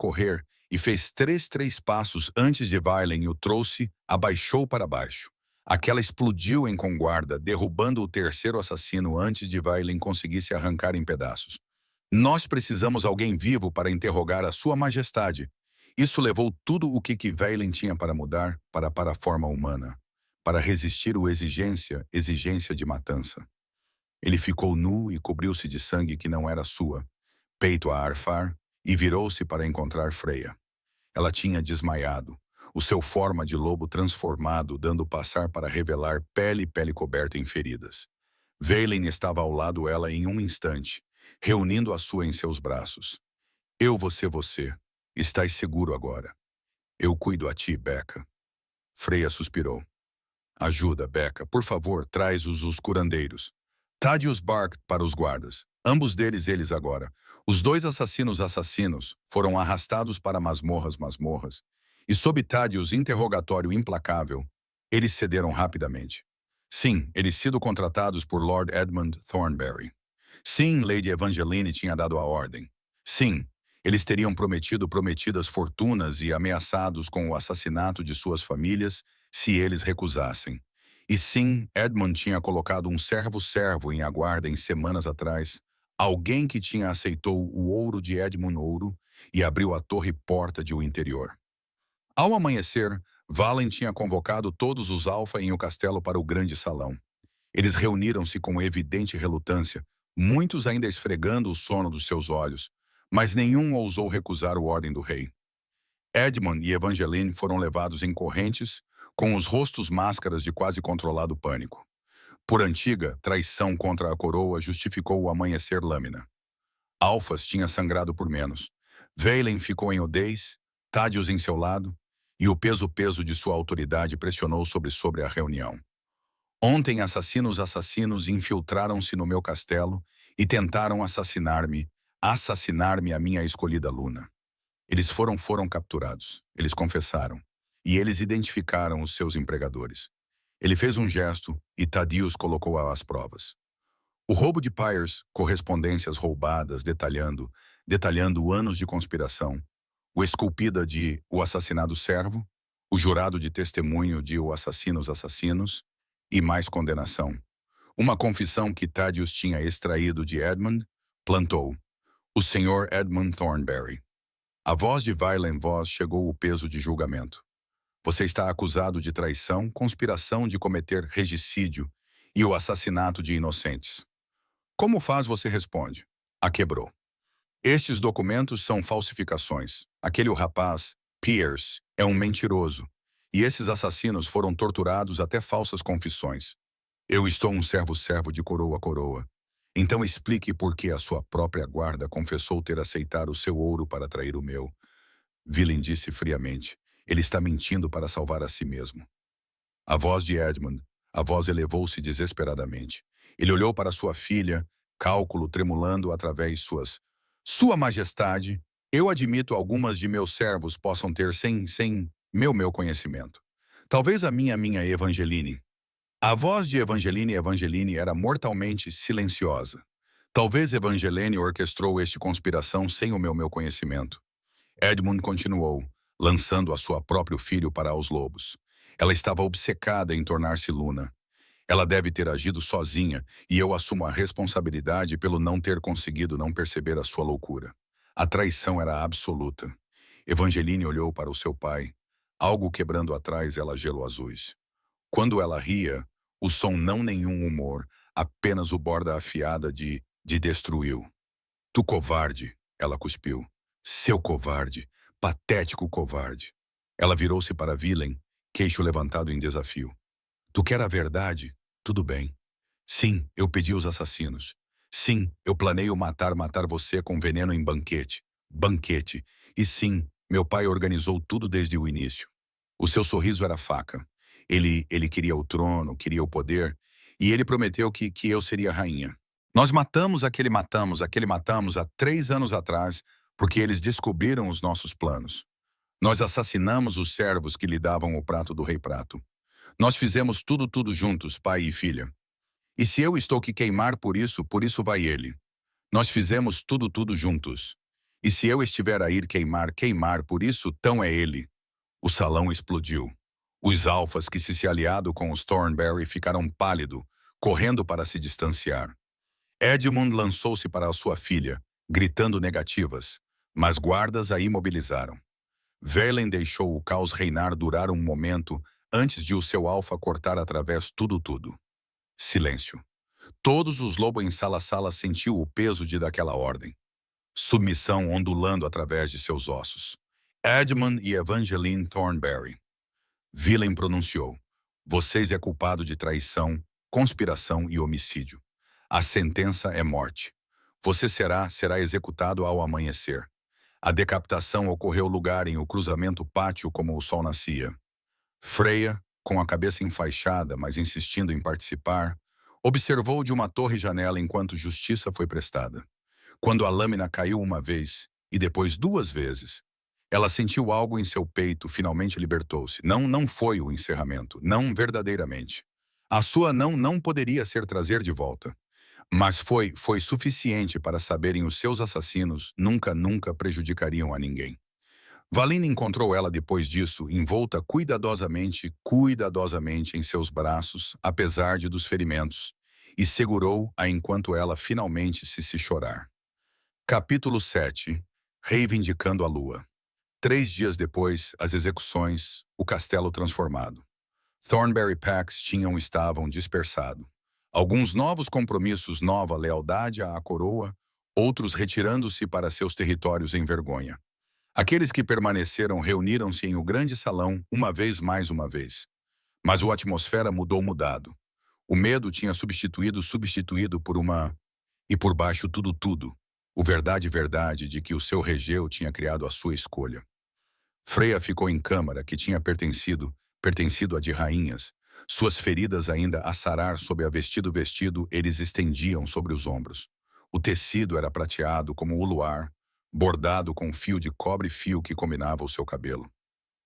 e fez 3 passos antes de Valen o trouxe, abaixou para baixo. Aquela explodiu em conguarda, derrubando o terceiro assassino antes de Valen conseguir se arrancar em pedaços. Nós precisamos alguém vivo para interrogar a sua majestade. Isso levou tudo o que Valen tinha para mudar para a forma humana, para resistir à exigência de matança. Ele ficou nu e cobriu-se de sangue que não era sua, peito a arfar, e virou-se para encontrar Freya. Ela tinha desmaiado, o seu forma de lobo transformado dando passar para revelar pele coberta em feridas. Valen estava ao lado dela em um instante, reunindo a sua em seus braços. Eu, você. Estás seguro agora. Eu cuido a ti, Becca. Freya suspirou. Ajuda, Becca. Por favor, traz os curandeiros. Thaddeus barked para os guardas. Ambos eles agora. Os 2 assassinos foram arrastados para masmorras. E sob Thaddeus' interrogatório implacável, eles cederam rapidamente. Sim, eles sido contratados por Lord Edmund Thornberry. Sim, Lady Evangeline tinha dado a ordem. Sim, eles teriam prometidas fortunas e ameaçados com o assassinato de suas famílias se eles recusassem. E sim, Edmund tinha colocado um servo-servo em aguarda em semanas atrás, alguém que tinha aceitou o ouro de Edmund Ouro e abriu a torre-porta de o interior. Ao amanhecer, Valen tinha convocado todos os Alfa em o castelo para o grande salão. Eles reuniram-se com evidente relutância, muitos ainda esfregando o sono dos seus olhos, mas nenhum ousou recusar a ordem do rei. Edmund e Evangeline foram levados em correntes, com os rostos máscaras de quase controlado pânico. Por antiga traição contra a coroa justificou o amanhecer lâmina. Alfas tinha sangrado por menos. Valen ficou em Odez, Tádios em seu lado, e o peso de sua autoridade pressionou sobre a reunião. Ontem assassinos infiltraram-se no meu castelo e tentaram assassinar-me a minha escolhida Luna. Eles foram capturados, eles confessaram, e eles identificaram os seus empregadores. Ele fez um gesto e Thaddeus colocou-a às provas. O roubo de Pyres, correspondências roubadas, detalhando anos de conspiração, o esculpida de o assassinado servo, o jurado de testemunho de o assassinos e mais condenação. Uma confissão que Thaddeus tinha extraído de Edmund, plantou. O Sr. Edmund Thornberry. A voz de Valen Voss chegou o peso de julgamento. Você está acusado de traição, conspiração de cometer regicídio e o assassinato de inocentes. Como faz você responde? A quebrou. Estes documentos são falsificações. Aquele rapaz, Pierce, é um mentiroso. E esses assassinos foram torturados até falsas confissões. Eu estou um servo de coroa a coroa. Então explique por que a sua própria guarda confessou ter aceitado o seu ouro para trair o meu. Villain disse friamente. Ele está mentindo para salvar a si mesmo. A voz de Edmund, a voz elevou-se desesperadamente. Ele olhou para sua filha, cálculo tremulando através suas. Sua Majestade, eu admito algumas de meus servos possam ter sem meu conhecimento. Talvez a minha Evangeline. A voz de Evangeline era mortalmente silenciosa. Talvez Evangeline orquestrou esta conspiração sem o meu conhecimento. Edmund continuou, lançando a sua próprio filho para os lobos. Ela estava obcecada em tornar-se Luna. Ela deve ter agido sozinha e eu assumo a responsabilidade pelo não ter conseguido não perceber a sua loucura. A traição era absoluta. Evangeline olhou para o seu pai. Algo quebrando atrás ela gelo azuis. Quando ela ria, o som não nenhum humor, apenas o borda afiada de destruiu. Tu covarde, ela cuspiu. Seu covarde, patético covarde. Ela virou-se para Villain, queixo levantado em desafio. Tu quer a verdade? Tudo bem. Sim, eu pedi os assassinos. Sim, eu planeio matar você com veneno em banquete. Banquete. E sim, meu pai organizou tudo desde o início. O seu sorriso era faca. Ele queria o trono, queria o poder, e ele prometeu que eu seria rainha. Nós matamos há 3 anos atrás, porque eles descobriram os nossos planos. Nós assassinamos os servos que lhe davam o prato do rei Prato. Nós fizemos tudo juntos, pai e filha. E se eu estou que queimar por isso vai ele. Nós fizemos tudo juntos. E se eu estiver a ir queimar por isso, tão é ele. O salão explodiu. Os alfas que se aliado com os Thornberry ficaram pálido, correndo para se distanciar. Edmund lançou-se para a sua filha, gritando negativas, mas guardas a imobilizaram. Velen deixou o caos reinar durar um momento antes de o seu alfa cortar através tudo. Silêncio. Todos os lobos em sala sentiu o peso daquela ordem. Submissão ondulando através de seus ossos. Edmund e Evangeline Thornberry. Villain pronunciou. Vocês é culpado de traição, conspiração e homicídio. A sentença é morte. Você será executado ao amanhecer. A decapitação ocorreu lugar em o cruzamento pátio como o sol nascia. Freya, com a cabeça enfaixada, mas insistindo em participar, observou de uma torre-janela enquanto justiça foi prestada. Quando a lâmina caiu uma vez, e depois 2 vezes, ela sentiu algo em seu peito, finalmente libertou-se. Não foi o encerramento, não verdadeiramente. A sua não poderia ser trazer de volta. Mas foi suficiente para saberem os seus assassinos nunca prejudicariam a ninguém. Valina encontrou ela depois disso, envolta cuidadosamente em seus braços, apesar de dos ferimentos, e segurou-a enquanto ela finalmente se chorar. Capítulo 7. Reivindicando a lua. 3 dias depois, as execuções, o castelo transformado. Thornbury Packs estavam dispersados. Alguns novos compromissos, nova lealdade à coroa, outros retirando-se para seus territórios em vergonha. Aqueles que permaneceram reuniram-se em o grande salão uma vez mais uma vez. Mas a atmosfera mudado. O medo tinha substituído por uma... E por baixo tudo. O verdade de que o seu regeu tinha criado a sua escolha. Freya ficou em câmara que tinha pertencido a de rainhas. Suas feridas ainda a sarar sob a vestido, eles estendiam sobre os ombros. O tecido era prateado como o luar, bordado com fio de cobre fio que combinava o seu cabelo.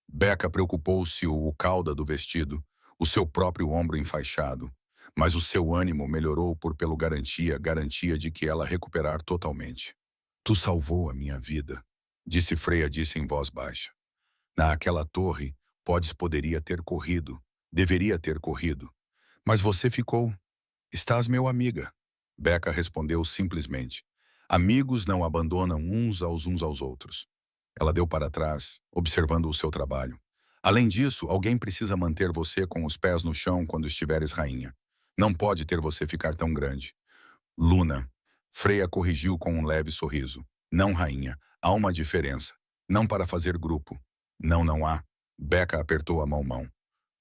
Becca preocupou-se o cauda do vestido, o seu próprio ombro enfaixado, mas o seu ânimo melhorou pelo garantia de que ela recuperar totalmente. Tu salvou a minha vida, disse Freya em voz baixa. Naquela torre, poderia ter corrido, deveria ter corrido. Mas você ficou. Estás meu amiga. Becca respondeu simplesmente. Amigos não abandonam uns aos outros. Ela deu para trás, observando o seu trabalho. Além disso, alguém precisa manter você com os pés no chão quando estiveres rainha. Não pode ter você ficar tão grande. Luna. Freya corrigiu com um leve sorriso. Não, rainha. Há uma diferença. Não para fazer grupo. Não há. Becca apertou a mão.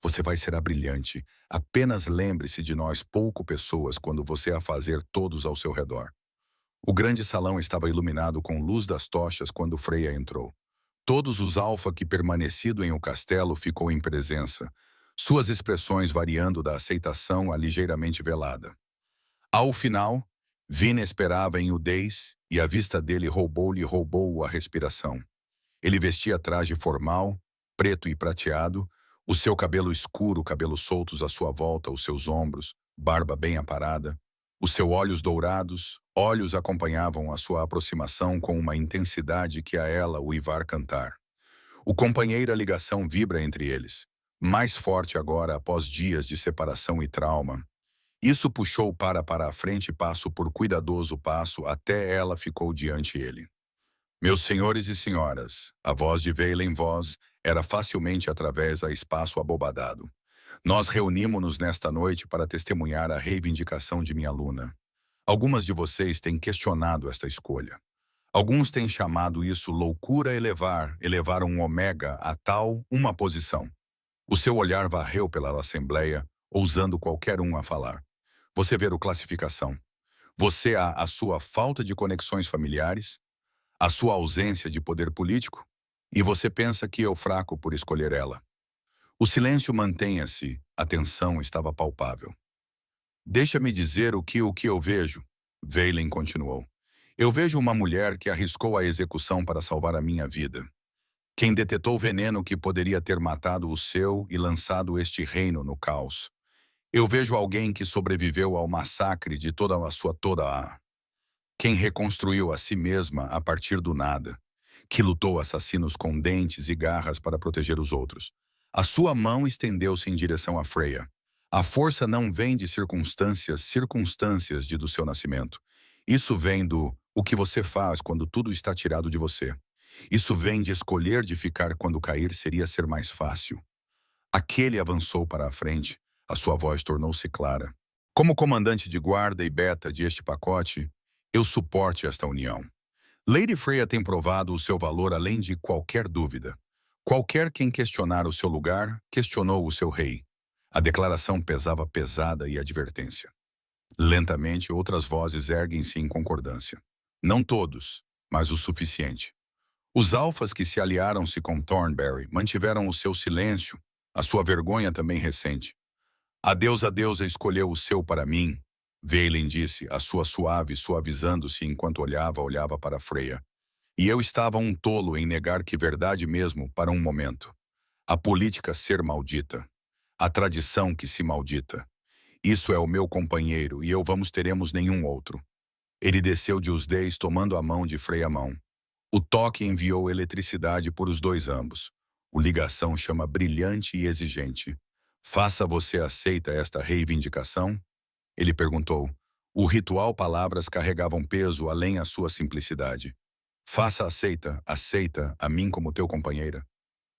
Você vai ser a brilhante. Apenas lembre-se de nós pessoas quando você a fazer todos ao seu redor. O grande salão estava iluminado com luz das tochas quando Freya entrou. Todos os alfa que permanecido em o castelo ficou em presença, suas expressões variando da aceitação a ligeiramente velada. Ao final, Vina esperava em udez e a vista dele roubou a respiração. Ele vestia traje formal, preto e prateado, o seu cabelo escuro, cabelos soltos à sua volta, os seus ombros, barba bem aparada. Os seus olhos acompanhavam a sua aproximação com uma intensidade que a ela o ivar cantar. O companheiro a ligação vibra entre eles, mais forte agora após dias de separação e trauma. Isso puxou para a frente passo por cuidadoso passo até ela ficou diante ele. Meus senhores e senhoras, a voz de Valen voz era facilmente através a espaço abobadado. Nós reunimos-nos nesta noite para testemunhar a reivindicação de minha Luna. Algumas de vocês têm questionado esta escolha. Alguns têm chamado isso loucura elevar um ômega a tal uma posição. O seu olhar varreu pela assembleia, ousando qualquer um a falar. Você vê a classificação. Você há a sua falta de conexões familiares, a sua ausência de poder político, e você pensa que eu fraco por escolher ela. O silêncio mantenha-se, a tensão estava palpável. Deixa-me dizer o que eu vejo, Valen continuou. Eu vejo uma mulher que arriscou a execução para salvar a minha vida. Quem detetou veneno que poderia ter matado o seu e lançado este reino no caos. Eu vejo alguém que sobreviveu ao massacre de toda a... Quem reconstruiu a si mesma a partir do nada. Que lutou assassinos com dentes e garras para proteger os outros. A sua mão estendeu-se em direção a Freya. A força não vem de circunstâncias do seu nascimento. Isso vem do o que você faz quando tudo está tirado de você. Isso vem de escolher de ficar quando cair seria ser mais fácil. Aquele avançou para a frente. A sua voz tornou-se clara. Como comandante de guarda e beta de este pacote, eu suporte esta união. Lady Freya tem provado o seu valor além de qualquer dúvida. Qualquer quem questionar o seu lugar, questionou o seu rei. A declaração pesava pesada e advertência. Lentamente, outras vozes erguem-se em concordância. Não todos, mas o suficiente. Os alfas que se aliaram-se com Thornbury mantiveram o seu silêncio, a sua vergonha também recente. A deusa escolheu o seu para mim, Valen disse, a sua suavizando-se enquanto olhava para Freya. E eu estava um tolo em negar que verdade mesmo para um momento. A política ser maldita. A tradição que se maldita. Isso é o meu companheiro e teremos nenhum outro. Ele desceu de usdez tomando a mão de Freya mão. O toque enviou eletricidade por os dois ambos. O ligação chama brilhante e exigente. Faça você aceita esta reivindicação? Ele perguntou. O ritual palavras carregavam peso além a sua simplicidade. Faça aceita, aceita a mim como teu companheira.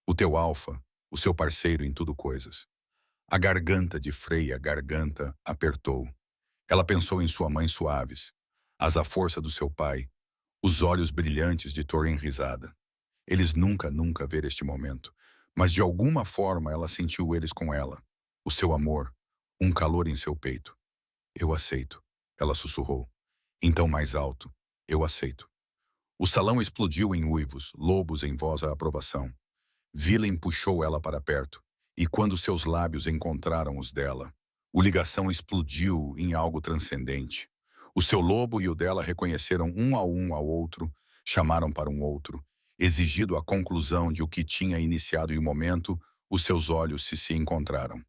O teu alfa, o seu parceiro em tudo coisas. A garganta de Freya, garganta, apertou. Ela pensou em sua mãe suaves, as à força do seu pai, os olhos brilhantes de Thorin risada. Eles nunca ver este momento, mas de alguma forma ela sentiu eles com ela. O seu amor, um calor em seu peito. Eu aceito, ela sussurrou. Então mais alto, eu aceito. O salão explodiu em uivos, lobos em voz à aprovação. Villain puxou ela para perto, e quando seus lábios encontraram os dela, o ligação explodiu em algo transcendente. O seu lobo e o dela reconheceram um ao outro, chamaram para um outro, exigido a conclusão de o que tinha iniciado em um momento, os seus olhos se encontraram.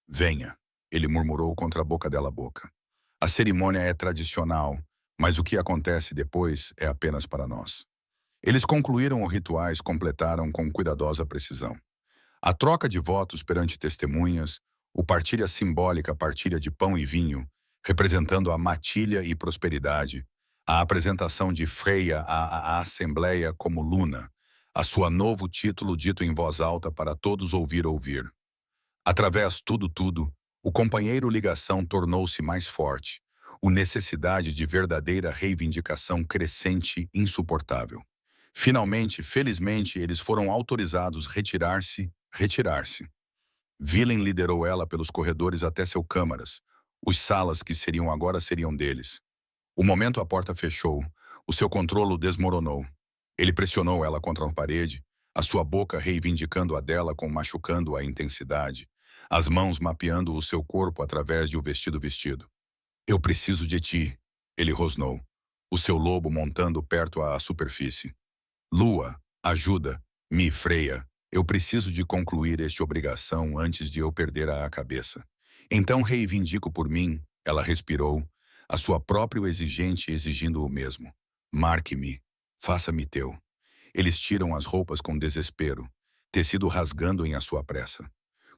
Venha, ele murmurou contra a boca dela boca. A cerimônia é tradicional, mas o que acontece depois é apenas para nós. Eles concluíram os rituais, completaram com cuidadosa precisão. A troca de votos perante testemunhas, o partilha simbólica partilha de pão e vinho, representando a matilha e prosperidade, a apresentação de Freya à Assembleia como Luna, a sua novo título dito em voz alta para todos ouvir. Através tudo, o companheiro ligação tornou-se mais forte, o necessidade de verdadeira reivindicação crescente insuportável. Finalmente, felizmente, eles foram autorizados retirar-se. Villain liderou ela pelos corredores até seu câmaras. Os salas que seriam deles. O momento a porta fechou, o seu controlo desmoronou. Ele pressionou ela contra a parede, a sua boca reivindicando a dela com machucando a intensidade, as mãos mapeando o seu corpo através de o vestido. Eu preciso de ti, ele rosnou, o seu lobo montando perto à superfície. Lua, ajuda-me, Freya. Eu preciso de concluir esta obrigação antes de eu perder a cabeça. Então reivindico por mim, ela respirou, a sua própria exigente exigindo o mesmo. Marque-me, faça-me teu. Eles tiram as roupas com desespero, tecido rasgando em a sua pressa.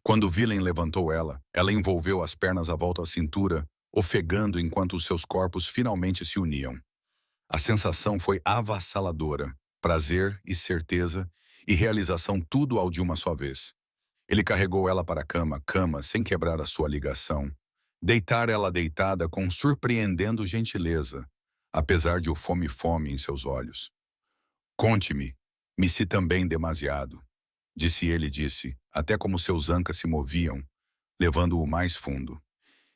Quando Villain levantou ela envolveu as pernas à volta à cintura, ofegando enquanto os seus corpos finalmente se uniam. A sensação foi avassaladora, prazer e certeza, e realização tudo ao de uma só vez. Ele carregou ela para a cama sem quebrar a sua ligação. Deitar ela deitada com surpreendendo gentileza, apesar de o fome em seus olhos. Conte-me se também demasiado, disse ele, até como seus ancas se moviam, levando-o mais fundo.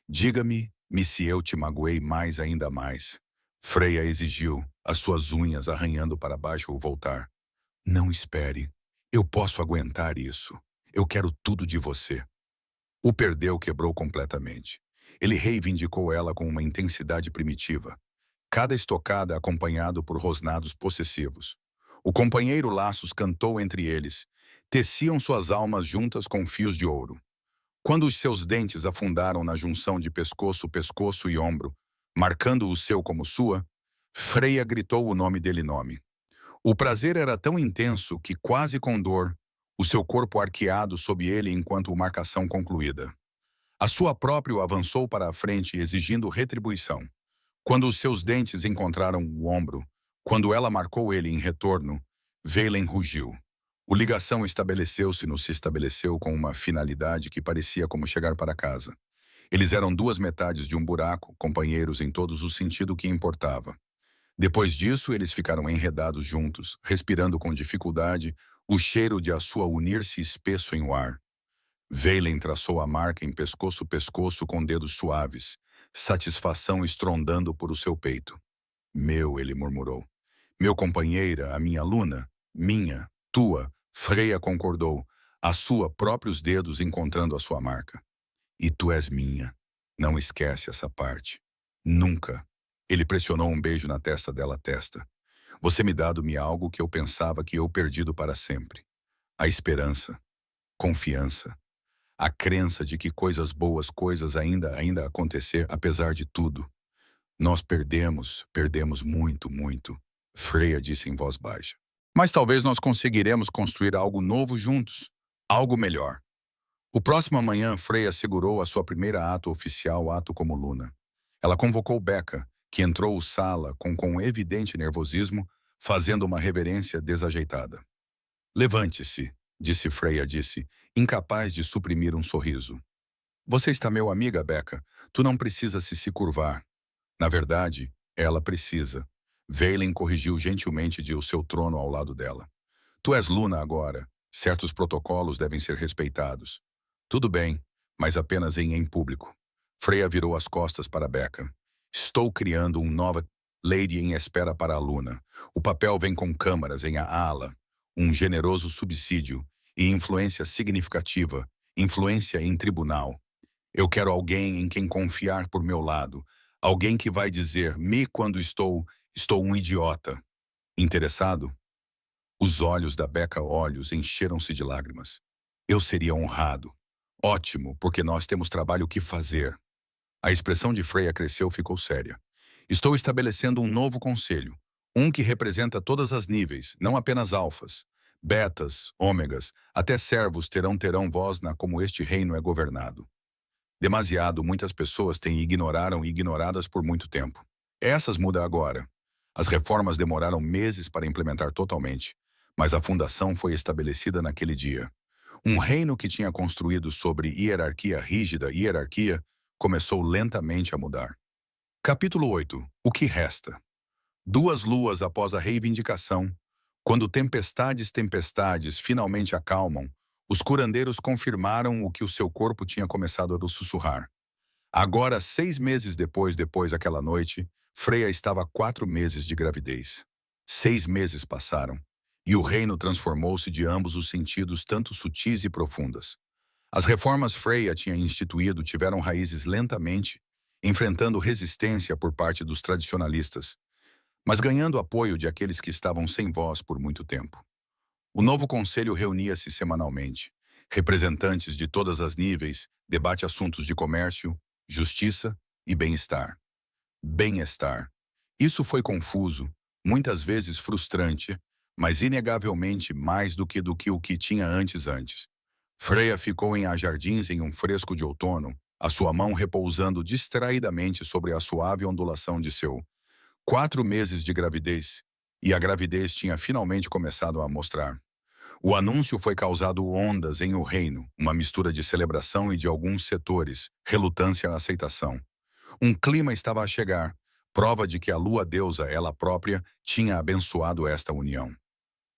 Diga-me se eu te magoei ainda mais. Freya exigiu, as suas unhas arranhando para baixo ao voltar. Não espere. Eu posso aguentar isso. Eu quero tudo de você. O perdeu quebrou completamente. Ele reivindicou ela com uma intensidade primitiva. Cada estocada acompanhado por rosnados possessivos. O companheiro laços cantou entre eles. Teciam suas almas juntas com fios de ouro. Quando os seus dentes afundaram na junção de pescoço e ombro, marcando o seu como sua, Freya gritou o nome dele. O prazer era tão intenso que, quase com dor, o seu corpo arqueado sob ele enquanto a marcação concluída. A sua própria o avançou para a frente exigindo retribuição. Quando os seus dentes encontraram o ombro, quando ela marcou ele em retorno, Velen rugiu. O ligação se estabeleceu com uma finalidade que parecia como chegar para casa. Eles eram duas metades de um buraco, companheiros em todos os sentidos que importava. Depois disso, eles ficaram enredados juntos, respirando com dificuldade, o cheiro de a sua unir-se espesso em o ar. Velen traçou a marca em pescoço com dedos suaves, satisfação estrondando por o seu peito. Meu, ele murmurou. Meu companheira, a minha Luna, minha, tua, Freya concordou, a sua próprios dedos encontrando a sua marca. E tu és minha. Não esquece essa parte. Nunca. Ele pressionou um beijo na testa dela. Você me dado-me algo que eu pensava que eu perdido para sempre. A esperança, confiança, a crença de que boas coisas ainda acontecer apesar de tudo. Nós perdemos muito. Freya disse em voz baixa. Mas talvez nós conseguiremos construir algo novo juntos. Algo melhor. O próximo amanhã, Freya segurou a sua primeira ato oficial, ato como Luna. Ela convocou Becca, que entrou sala com evidente nervosismo, fazendo uma reverência desajeitada. Levante-se, disse Freya, incapaz de suprimir um sorriso. Você está meu amiga, Becca. Tu não precisa se curvar. Na verdade, ela precisa. Valen corrigiu gentilmente de o seu trono ao lado dela. Tu és Luna agora. Certos protocolos devem ser respeitados. Tudo bem, mas apenas em público. Freya virou as costas para Becca. Estou criando um nova Lady em espera para a Luna. O papel vem com câmaras em a ala, um generoso subsídio e influência significativa, influência em tribunal. Eu quero alguém em quem confiar por meu lado. Alguém que vai dizer-me quando estou um idiota. Interessado? Os olhos da Becca olhos encheram-se de lágrimas. Eu seria honrado. Ótimo, porque nós temos trabalho que fazer. A expressão de Freya cresceu, ficou séria. Estou estabelecendo um novo conselho. Um que representa todas as níveis, não apenas alfas. Betas, ômegas, até servos terão voz na como este reino é governado. Demasiado muitas pessoas têm ignoraram e ignoradas por muito tempo. Essas mudam agora. As reformas demoraram meses para implementar totalmente, mas a fundação foi estabelecida naquele dia. Um reino que tinha construído sobre hierarquia rígida começou lentamente a mudar. Capítulo 8. O que resta? 2 luas após a reivindicação, quando tempestades finalmente acalmam, os curandeiros confirmaram o que o seu corpo tinha começado a sussurrar. Agora, 6 meses depois daquela noite, Freya estava 4 meses de gravidez. 6 meses passaram, e o reino transformou-se de ambos os sentidos, tanto sutis e profundas. As reformas Freya tinha instituído tiveram raízes lentamente, enfrentando resistência por parte dos tradicionalistas, mas ganhando apoio de aqueles que estavam sem voz por muito tempo. O novo conselho reunia-se semanalmente. Representantes de todas as níveis debate assuntos de comércio, justiça e bem-estar. Bem-estar. Isso foi confuso, muitas vezes frustrante, mas inegavelmente mais do que o que tinha antes. Freya ficou em jardins em um fresco de outono, a sua mão repousando distraidamente sobre a suave ondulação de seu 4 meses de gravidez, e a gravidez tinha finalmente começado a mostrar. O anúncio foi causado ondas em o reino, uma mistura de celebração e de alguns setores, relutância à aceitação. Um clima estava a chegar, prova de que a lua deusa, ela própria, tinha abençoado esta união.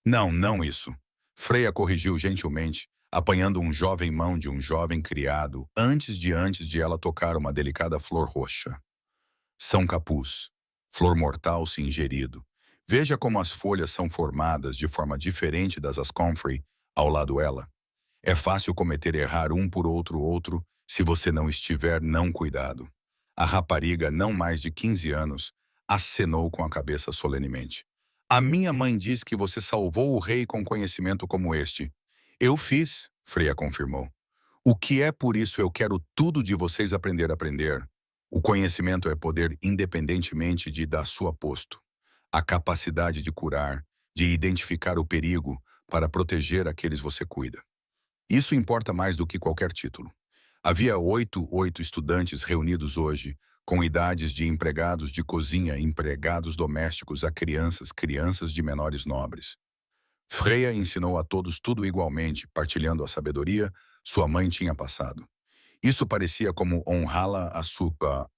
Não isso. Freya corrigiu gentilmente, apanhando um jovem mão de um jovem criado, antes de ela tocar uma delicada flor roxa. São capuz. Flor mortal se ingerido. Veja como as folhas são formadas de forma diferente das comfrey ao lado dela. É fácil cometer errar um por outro, se você não estiver não cuidado. A rapariga, não mais de 15 anos, acenou com a cabeça solenemente. A minha mãe diz que você salvou o rei com conhecimento como este. Eu fiz, Freya confirmou. O que é por isso eu quero tudo de vocês aprender. O conhecimento é poder independentemente da sua posto. A capacidade de curar, de identificar o perigo para proteger aqueles você cuida. Isso importa mais do que qualquer título. Havia oito estudantes reunidos hoje, com idades de empregados de cozinha, empregados domésticos a crianças de menores nobres. Freya ensinou a todos tudo igualmente, partilhando a sabedoria sua mãe tinha passado. Isso parecia como honrá-la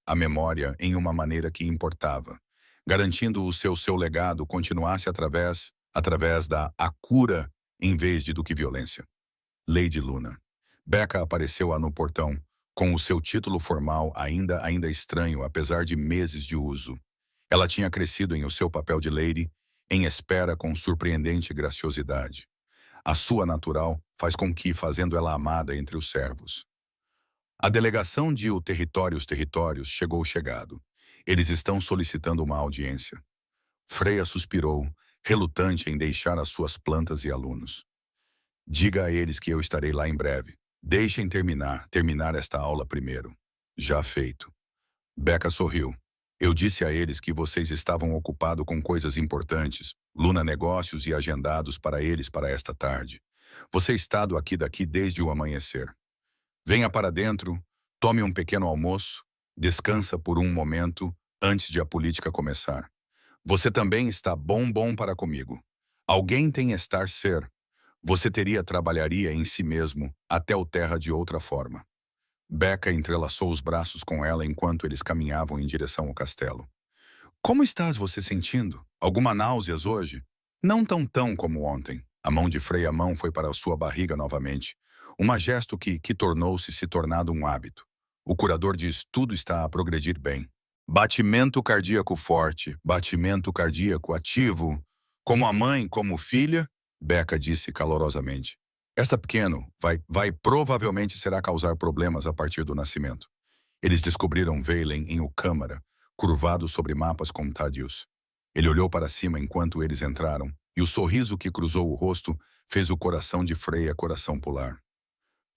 a memória em uma maneira que importava, garantindo o seu legado continuasse através da cura em vez de do que violência. Lady Luna. Becca apareceu no portão, com o seu título formal ainda estranho, apesar de meses de uso. Ela tinha crescido em o seu papel de lady, em espera com surpreendente graciosidade. A sua natural faz com que, fazendo ela amada entre os servos. A delegação de territórios chegado. Eles estão solicitando uma audiência. Freya suspirou, relutante em deixar as suas plantas e alunos. Diga a eles que eu estarei lá em breve. Deixem terminar esta aula primeiro. Já feito. Becca sorriu. Eu disse a eles que vocês estavam ocupados com coisas importantes, Luna negócios e agendados para eles para esta tarde. Você está aqui daqui desde o amanhecer. Venha para dentro, tome um pequeno almoço, descansa por um momento antes de a política começar. Você também está bom para comigo. Alguém tem estar ser. Você trabalharia em si mesmo até o terra de outra forma. Becca entrelaçou os braços com ela enquanto eles caminhavam em direção ao castelo. Como estás você sentindo? Alguma náuseas hoje? Não tão como ontem. A mão de Freya mão foi para a sua barriga novamente. Um gesto que tornou-se tornado um hábito. O curador diz, tudo está a progredir bem. Batimento cardíaco forte, batimento cardíaco ativo. Como a mãe, como filha, Becca disse calorosamente. Esta pequeno vai provavelmente será causar problemas a partir do nascimento. Eles descobriram Valen em o câmara, curvado sobre mapas com Thaddeus. Ele olhou para cima enquanto eles entraram, e o sorriso que cruzou o rosto fez o coração de Freya coração pular.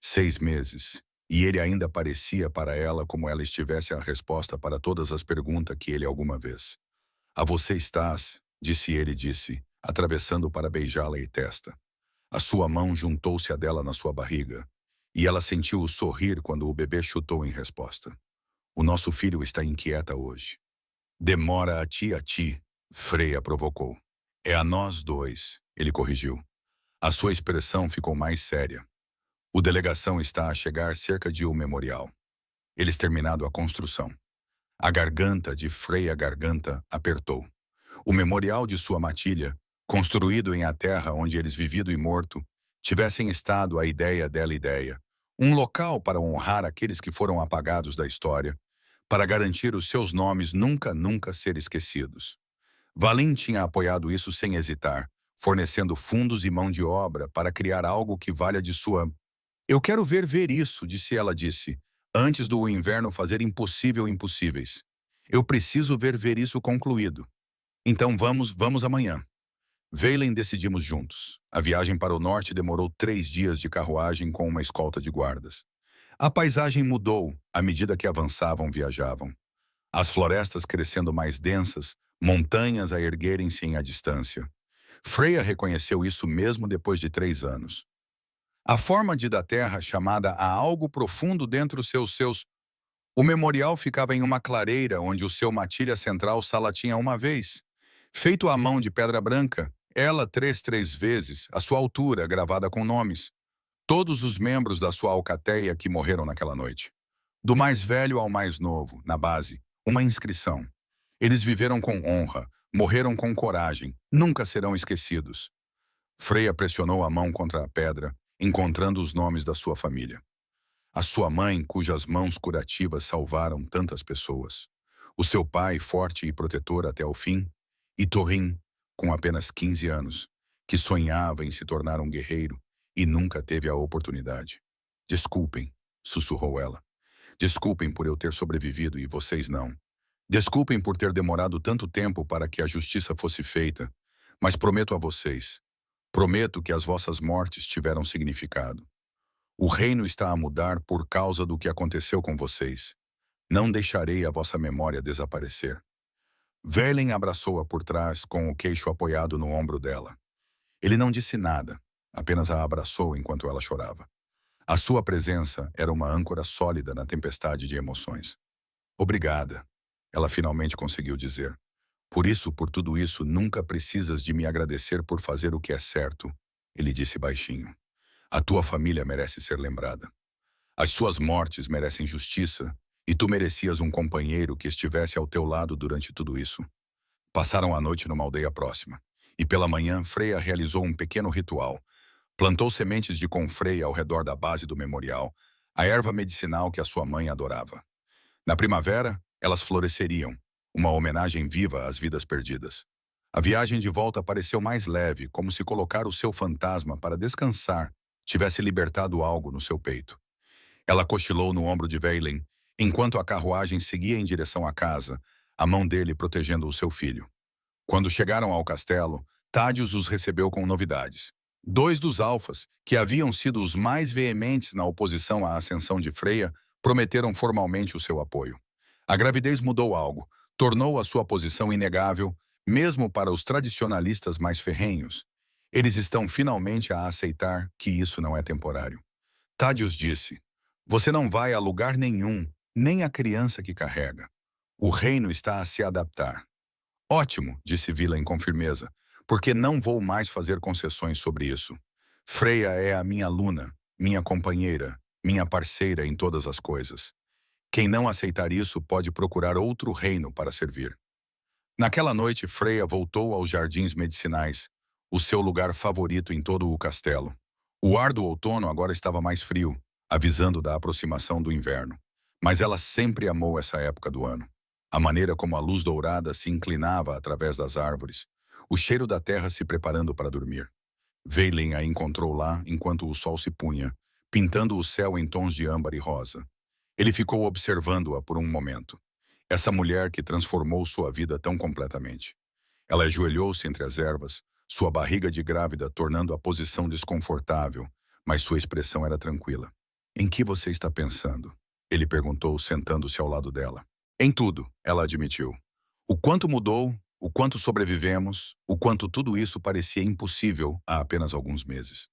6 meses, e ele ainda parecia para ela como ela estivesse a resposta para todas as perguntas que ele alguma vez. A você estás, disse ele, atravessando para beijá-la e testa. A sua mão juntou-se a dela na sua barriga, e ela sentiu-o sorrir quando o bebê chutou em resposta. O nosso filho está inquieta hoje. Demora a ti, Freya provocou. É a nós dois, ele corrigiu. A sua expressão ficou mais séria. O delegação está a chegar cerca de um memorial. Eles terminado a construção. A garganta de Freya garganta apertou. O memorial de sua matilha, construído em a terra onde eles vivido e morto, tivessem estado a ideia dela ideia. Um local para honrar aqueles que foram apagados da história, para garantir os seus nomes nunca ser esquecidos. Valim tinha apoiado isso sem hesitar, fornecendo fundos e mão de obra para criar algo que valha de sua... Eu quero ver isso, ela disse, antes do inverno fazer impossíveis. Eu preciso ver isso concluído. Então vamos amanhã. Valen decidimos juntos. A viagem para o norte demorou 3 dias de carruagem com uma escolta de guardas. A paisagem mudou à medida que viajavam. As florestas crescendo mais densas, montanhas a erguerem-se em a distância. Freya reconheceu isso mesmo depois de 3 anos. A forma da terra chamada a algo profundo dentro seus... O memorial ficava em uma clareira onde o seu matilha central sala tinha uma vez. Feito à mão de pedra branca, ela três vezes, a sua altura gravada com nomes. Todos os membros da sua alcateia que morreram naquela noite. Do mais velho ao mais novo, na base, uma inscrição. Eles viveram com honra, morreram com coragem, nunca serão esquecidos. Freya pressionou a mão contra a pedra, encontrando os nomes da sua família. A sua mãe, cujas mãos curativas salvaram tantas pessoas. O seu pai, forte e protetor até o fim. E Thorin, com apenas 15 anos, que sonhava em se tornar um guerreiro e nunca teve a oportunidade. Desculpem, sussurrou ela. Desculpem por eu ter sobrevivido e vocês não. Desculpem por ter demorado tanto tempo para que a justiça fosse feita, mas prometo a vocês, prometo que as vossas mortes tiveram significado. O reino está a mudar por causa do que aconteceu com vocês. Não deixarei a vossa memória desaparecer. Velen abraçou-a por trás com o queixo apoiado no ombro dela. Ele não disse nada, apenas a abraçou enquanto ela chorava. A sua presença era uma âncora sólida na tempestade de emoções. Obrigada, ela finalmente conseguiu dizer. Por tudo isso, nunca precisas de me agradecer por fazer o que é certo, ele disse baixinho. A tua família merece ser lembrada. As suas mortes merecem justiça, e tu merecias um companheiro que estivesse ao teu lado durante tudo isso. Passaram a noite numa aldeia próxima, e pela manhã Freya realizou um pequeno ritual. Plantou sementes de confreia ao redor da base do memorial, a erva medicinal que a sua mãe adorava. Na primavera, elas floresceriam, uma homenagem viva às vidas perdidas. A viagem de volta pareceu mais leve, como se colocar o seu fantasma para descansar tivesse libertado algo no seu peito. Ela cochilou no ombro de Valen, enquanto a carruagem seguia em direção à casa, a mão dele protegendo o seu filho. Quando chegaram ao castelo, Thaddeus os recebeu com novidades. 2 dos alfas, que haviam sido os mais veementes na oposição à ascensão de Freya, prometeram formalmente o seu apoio. A gravidez mudou algo. Tornou a sua posição inegável, mesmo para os tradicionalistas mais ferrenhos. Eles estão finalmente a aceitar que isso não é temporário. Tadius disse: Você não vai a lugar nenhum, nem a criança que carrega. O reino está a se adaptar. Ótimo, disse Villain com firmeza, porque não vou mais fazer concessões sobre isso. Freya é a minha aluna, minha companheira, minha parceira em todas as coisas. Quem não aceitar isso pode procurar outro reino para servir. Naquela noite, Freya voltou aos Jardins Medicinais, o seu lugar favorito em todo o castelo. O ar do outono agora estava mais frio, avisando da aproximação do inverno. Mas ela sempre amou essa época do ano. A maneira como a luz dourada se inclinava através das árvores, o cheiro da terra se preparando para dormir. Veilen a encontrou lá enquanto o sol se punha, pintando o céu em tons de âmbar e rosa. Ele ficou observando-a por um momento. Essa mulher que transformou sua vida tão completamente. Ela ajoelhou-se entre as ervas, sua barriga de grávida tornando a posição desconfortável, mas sua expressão era tranquila. Em que você está pensando? Ele perguntou, sentando-se ao lado dela. Em tudo, ela admitiu. O quanto mudou, o quanto sobrevivemos, o quanto tudo isso parecia impossível há apenas alguns meses.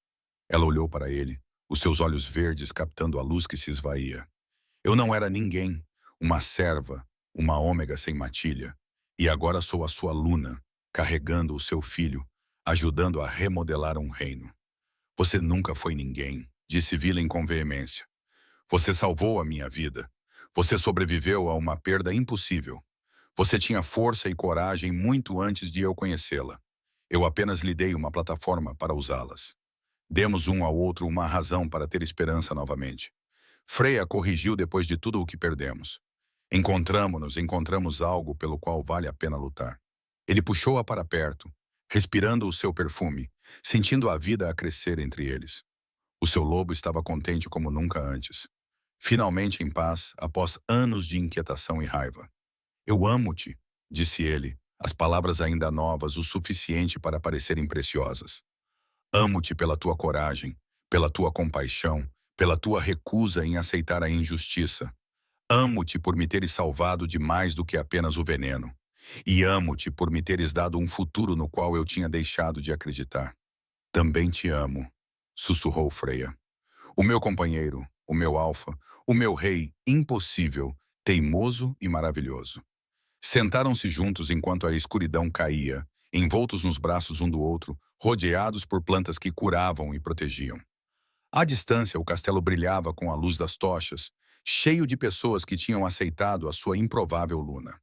Ela olhou para ele, os seus olhos verdes captando a luz que se esvaía. Eu não era ninguém, uma serva, uma ômega sem matilha, e agora sou a sua Luna, carregando o seu filho, ajudando a remodelar um reino. Você nunca foi ninguém, disse Villain com veemência. Você salvou a minha vida. Você sobreviveu a uma perda impossível. Você tinha força e coragem muito antes de eu conhecê-la. Eu apenas lhe dei uma plataforma para usá-las. Demos um ao outro uma razão para ter esperança novamente. Freya corrigiu depois de tudo o que perdemos. Encontramos algo pelo qual vale a pena lutar. Ele puxou-a para perto, respirando o seu perfume, sentindo a vida a crescer entre eles. O seu lobo estava contente como nunca antes. Finalmente em paz, após anos de inquietação e raiva. Eu amo-te, disse ele, as palavras ainda novas o suficiente para parecerem preciosas. Amo-te pela tua coragem, pela tua compaixão, pela tua recusa em aceitar a injustiça. Amo-te por me teres salvado de mais do que apenas o veneno. E amo-te por me teres dado um futuro no qual eu tinha deixado de acreditar. Também te amo, sussurrou Freya. O meu companheiro, o meu alfa, o meu rei impossível, teimoso e maravilhoso. Sentaram-se juntos enquanto a escuridão caía, envoltos nos braços um do outro, rodeados por plantas que curavam e protegiam. À distância, o castelo brilhava com a luz das tochas, cheio de pessoas que tinham aceitado a sua improvável luna.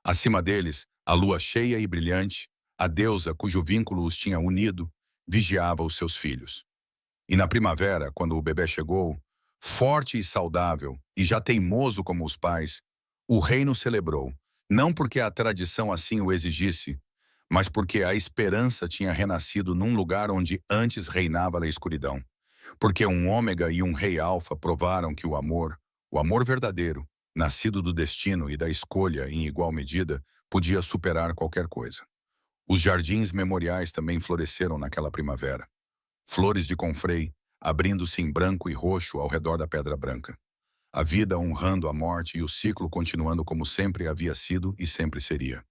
Acima deles, a lua cheia e brilhante, a deusa cujo vínculo os tinha unido, vigiava os seus filhos. E na primavera, quando o bebê chegou, forte e saudável, e já teimoso como os pais, o reino celebrou, não porque a tradição assim o exigisse, mas porque a esperança tinha renascido num lugar onde antes reinava a escuridão. Porque um ômega e um rei alfa provaram que o amor verdadeiro, nascido do destino e da escolha em igual medida, podia superar qualquer coisa. Os jardins memoriais também floresceram naquela primavera. Flores de confrei, abrindo-se em branco e roxo ao redor da pedra branca. A vida honrando a morte e o ciclo continuando como sempre havia sido e sempre seria.